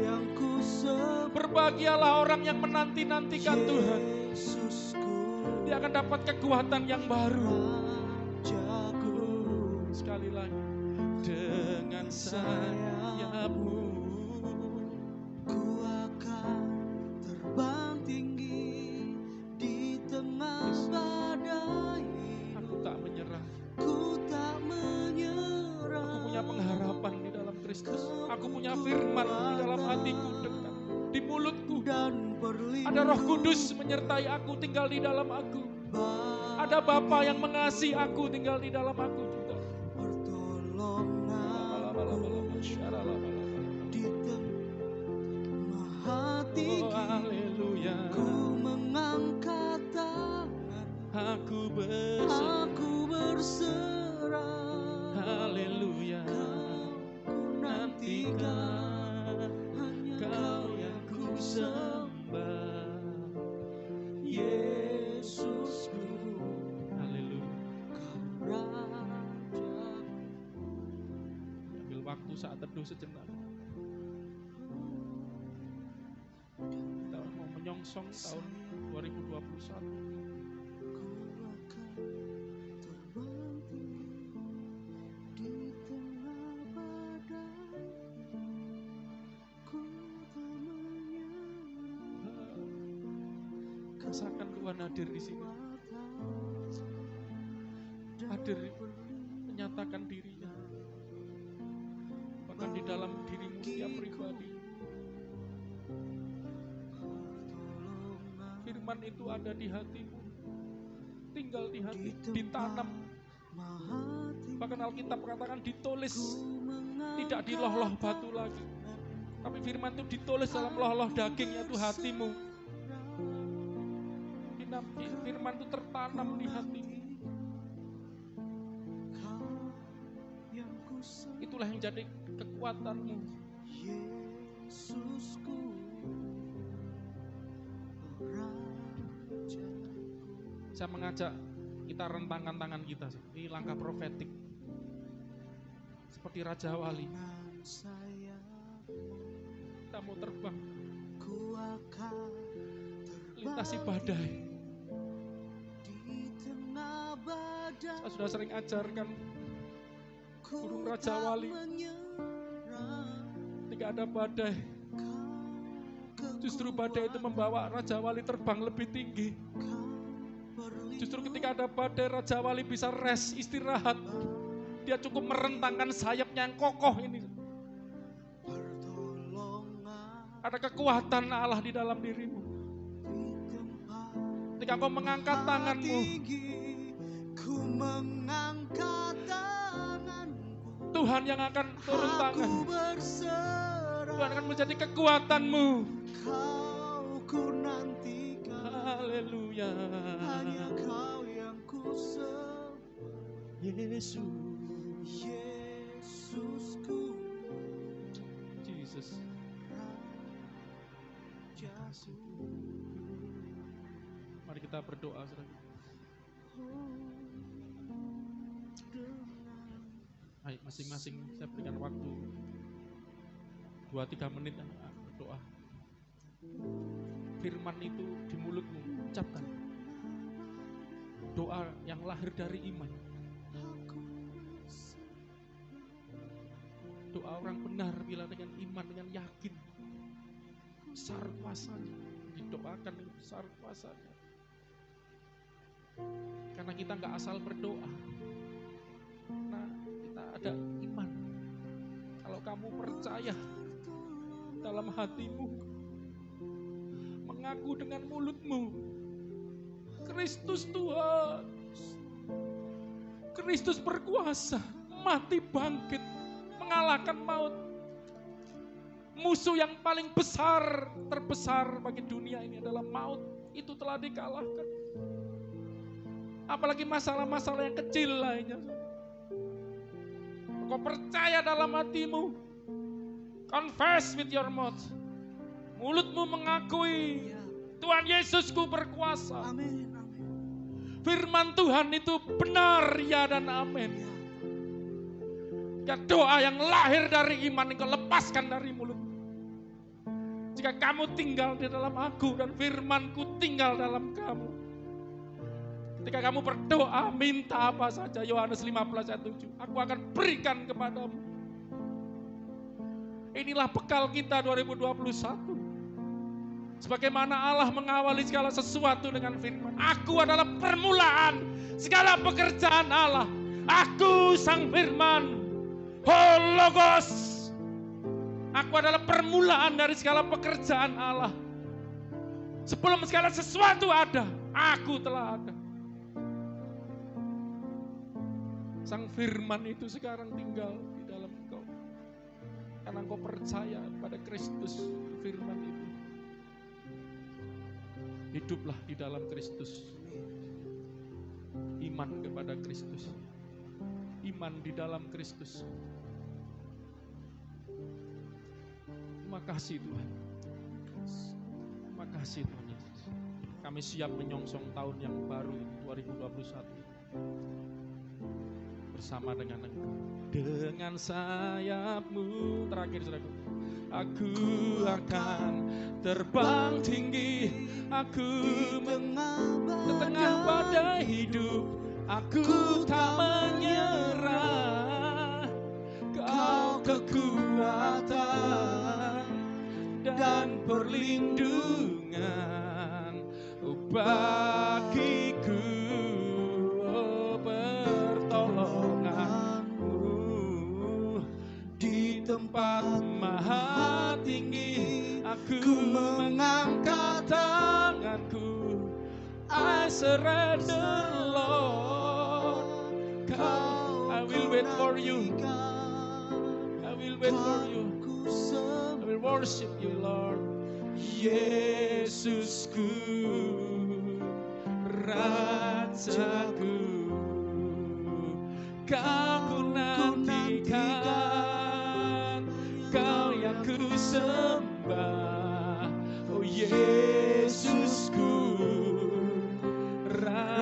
A: berbahagialah orang yang menanti-nantikan Tuhan. Dia akan dapat kekuatan yang baru. Sekali lagi, dengan sayap-Mu ku akan terbang tinggi di tengah badai. Aku tak menyerah. Aku punya pengharapan di dalam Kristus. Aku punya firman di dalam hatiku, dekat di mulutku. Ada Roh Kudus menyertai aku, tinggal di dalam aku. Ada Bapa yang mengasihi aku, tinggal di dalam aku juga. Di tengah hati, oh, haleluya. Ku mengangkat tangan, aku berserah. Haleluya. Ku nantikan, hanya Kau yang ku sembah, Yesusku. Haleluya. Kau Raja. Ambil waktu saat teduh sejenak. Kita mau menyongsong tahun 2021. Rasakan Tuhan hadir di sini. hadir menyatakan dirinya. Bahkan di dalam dirimu tiap pribadi. Firman itu ada di hatimu, tinggal di hati, ditanam. Bahkan Alkitab katakan ditulis, tidak di loh-loh batu lagi, tapi firman itu ditulis dalam loh-loh daging, yaitu hatimu. Firman itu tertanam di hatimu. Itulah yang jadi kekuatanmu. Yesusku, saya mengajak kita rentangkan tangan kita. Ini langkah profetik. Seperti Raja Wali. Kita mau terbang. Lintasi badai. Saya sudah sering ajarkan burung Raja Wali. Ketika ada badai, justru badai itu membawa Raja Wali terbang lebih tinggi. Justru ketika ada badai, Raja Wali bisa rest, istirahat. Dia cukup merentangkan sayapnya yang kokoh ini. Ada kekuatan Allah di dalam dirimu. Ketika kau mengangkat tanganmu, Tuhan yang akan turun tangan. Tuhan akan menjadi kekuatanmu. Haleluya. Hanya Kau yang kusembah. Yesus. Yesusku. Jesus. Mari kita berdoa, saudara. Ayo masing-masing saya berikan waktu 2-3 menit berdoa. Firman itu di mulutmu, ucapkan. Doa yang lahir dari iman. Doa orang benar bila dengan iman, dengan yakin. Besar kuasanya. Didoakan dengan besar kuasanya. Karena kita gak asal berdoa. Nah, kita ada iman. Kalau kamu percaya dalam hatimu, mengaku dengan mulutmu, Kristus Tuhan, Kristus berkuasa, mati bangkit, mengalahkan maut. Musuh yang paling besar, terbesar bagi dunia ini adalah maut. Itu telah dikalahkan. Apalagi masalah-masalah yang kecil lainnya. Kau percaya dalam hatimu, confess with your mouth, mulutmu mengakui Tuhan Yesusku berkuasa. Amin. Firman Tuhan itu benar, ya dan amin. Ya, doa yang lahir dari iman engkau lepaskan dari mulut. Jika kamu tinggal di dalam aku dan firmanku tinggal dalam kamu. Ketika kamu berdoa, minta apa saja, Yohanes 15 ayat 7, aku akan berikan kepadamu. Inilah bekal kita 2021. Sebagaimana Allah mengawali segala sesuatu dengan firman. Aku adalah permulaan segala pekerjaan Allah. Aku sang firman. Logos. Aku adalah permulaan dari segala pekerjaan Allah. Sebelum segala sesuatu ada, aku telah ada. Sang firman itu sekarang tinggal di dalam engkau. Karena engkau percaya pada Kristus, firman itu. Hiduplah di dalam Kristus. Iman kepada Kristus. Iman di dalam Kristus. Terima kasih Tuhan. Terima kasih Tuhan Yesus. Kami siap menyongsong tahun yang baru 2021 bersama dengan Engkau. Dengan sayapmu, terakhir saudaraku, aku akan terbang tinggi. Aku di tengah badai hidup, aku tak menyerah. Kau kekuatan dan perlindungan bagiku, pertolongan Tuhan tinggi, aku mengangkat tanganku. I surrender, Lord. Come, I will wait for you. I will wait for you. I will worship you, Lord. Yesusku, Rajaku, Kau nantikan, Kau yang ku sembah. Oh Yesusku,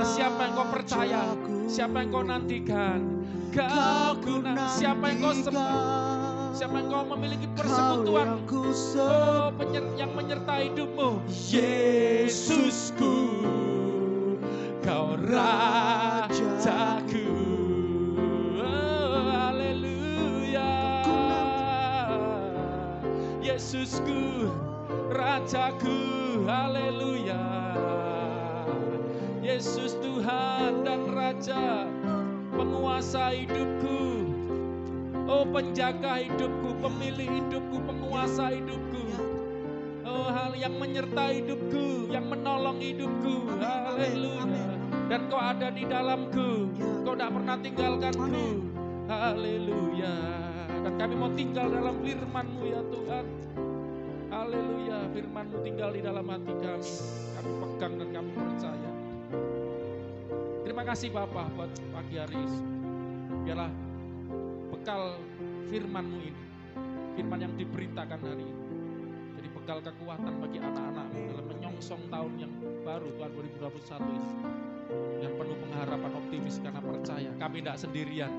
A: siapa yang kau percaya? Siapa yang kau nantikan? Kau guna. Siapa yang kau sembah? Siapa yang kau memiliki persekutuan? Oh, yang menyertai hidupmu. Yesusku, Kau Rajaku. Oh, haleluya. Yesusku, Rajaku. Haleluya. Yesus Tuhan dan Raja, penguasa hidupku. Oh, penjaga hidupku, pemilik hidupku, penguasa hidupku. Oh, hal yang menyertai hidupku, yang menolong hidupku. Haleluya. Dan Kau ada di dalamku. Kau tidak pernah tinggalkanku. Haleluya. Dan kami mau tinggal dalam firman-Mu ya Tuhan. Haleluya. Firman-Mu tinggal di dalam hati kami. Kami pegang dan kami percaya. Terima kasih Bapa buat pagi hari ini. Biarlah bekal firman-Mu ini, firman yang diberitakan hari ini, jadi bekal kekuatan bagi anak-anak-Mu dalam menyongsong tahun yang baru Tuhan 2021 ini, yang penuh pengharapan, optimis karena percaya kami tidak sendirian.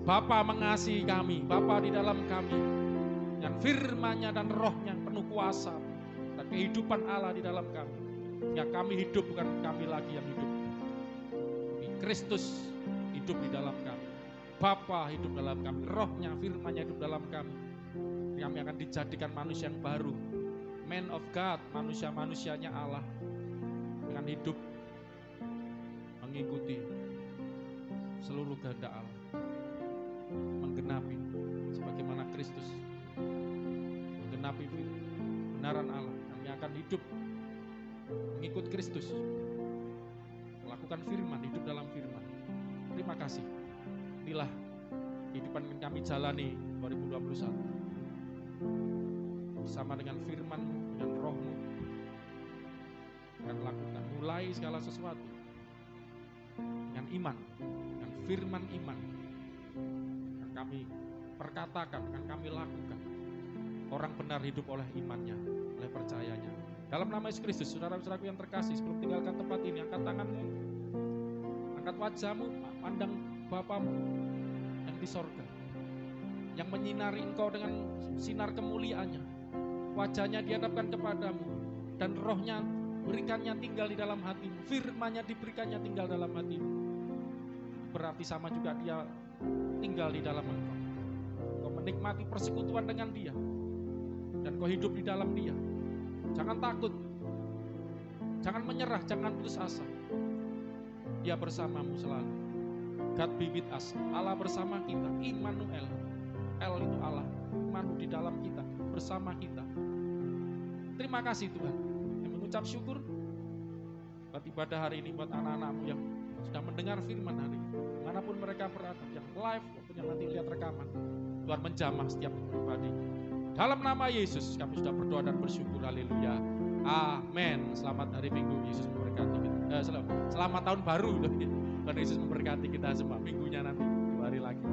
A: Bapa mengasihi kami, Bapa di dalam kami, yang firman-Nya dan roh-Nya penuh kuasa dan kehidupan Allah di dalam kami. Ya, kami hidup bukan kami lagi yang hidup, Kristus hidup di dalam kami. Bapa hidup dalam kami, roh-Nya, firman-Nya hidup dalam kami. Kami akan dijadikan manusia yang baru, man of God, manusia-manusianya Allah, dengan hidup mengikuti seluruh kehendak Allah, menggenapi sebagaimana Kristus menggenapi kebenaran Allah. Kami akan hidup mengikut Kristus, melakukan firman, hidup dalam firman. Terima kasih. Inilah kehidupan yang kami jalani 2021. Bersama dengan firman-Mu, dengan roh-Mu, akan lakukan mulai segala sesuatu dengan iman, dengan firman iman yang kami perkatakan, yang kami lakukan. Orang benar hidup oleh imannya, oleh percayanya. Dalam nama Yesus Kristus, saudara-saudaraku yang terkasih, sebelum tinggalkan tempat ini, angkat tanganmu, angkat wajahmu, pandang Bapamu yang di sorga, yang menyinari engkau dengan sinar kemuliaannya. Wajahnya dihadapkan kepadamu, dan roh-Nya berikannya tinggal di dalam hatimu, firman-Nya diberikannya tinggal dalam hatimu. Berarti sama juga Dia tinggal di dalam engkau. Kau menikmati persekutuan dengan Dia, dan kau hidup di dalam Dia. Jangan takut, jangan menyerah, jangan putus asa. Dia bersamamu selalu. God be with us. Allah bersama kita. Immanuel. El itu Allah. Immanuel di dalam kita, bersama kita. Terima kasih Tuhan. Yang mengucap syukur buat ibadah hari ini, buat anak-anak-Mu yang sudah mendengar firman hari ini. Manapun mereka berada, yang live maupun yang nanti lihat rekaman. Tuhan menjamah setiap pribadi. Dalam nama Yesus kami sudah berdoa dan bersyukur. Haleluya. Amin. Selamat hari Minggu. Yesus memberkati kita. Selamat tahun baru. Tuhan Yesus memberkati kita semua. Minggunya nanti 2 hari lagi.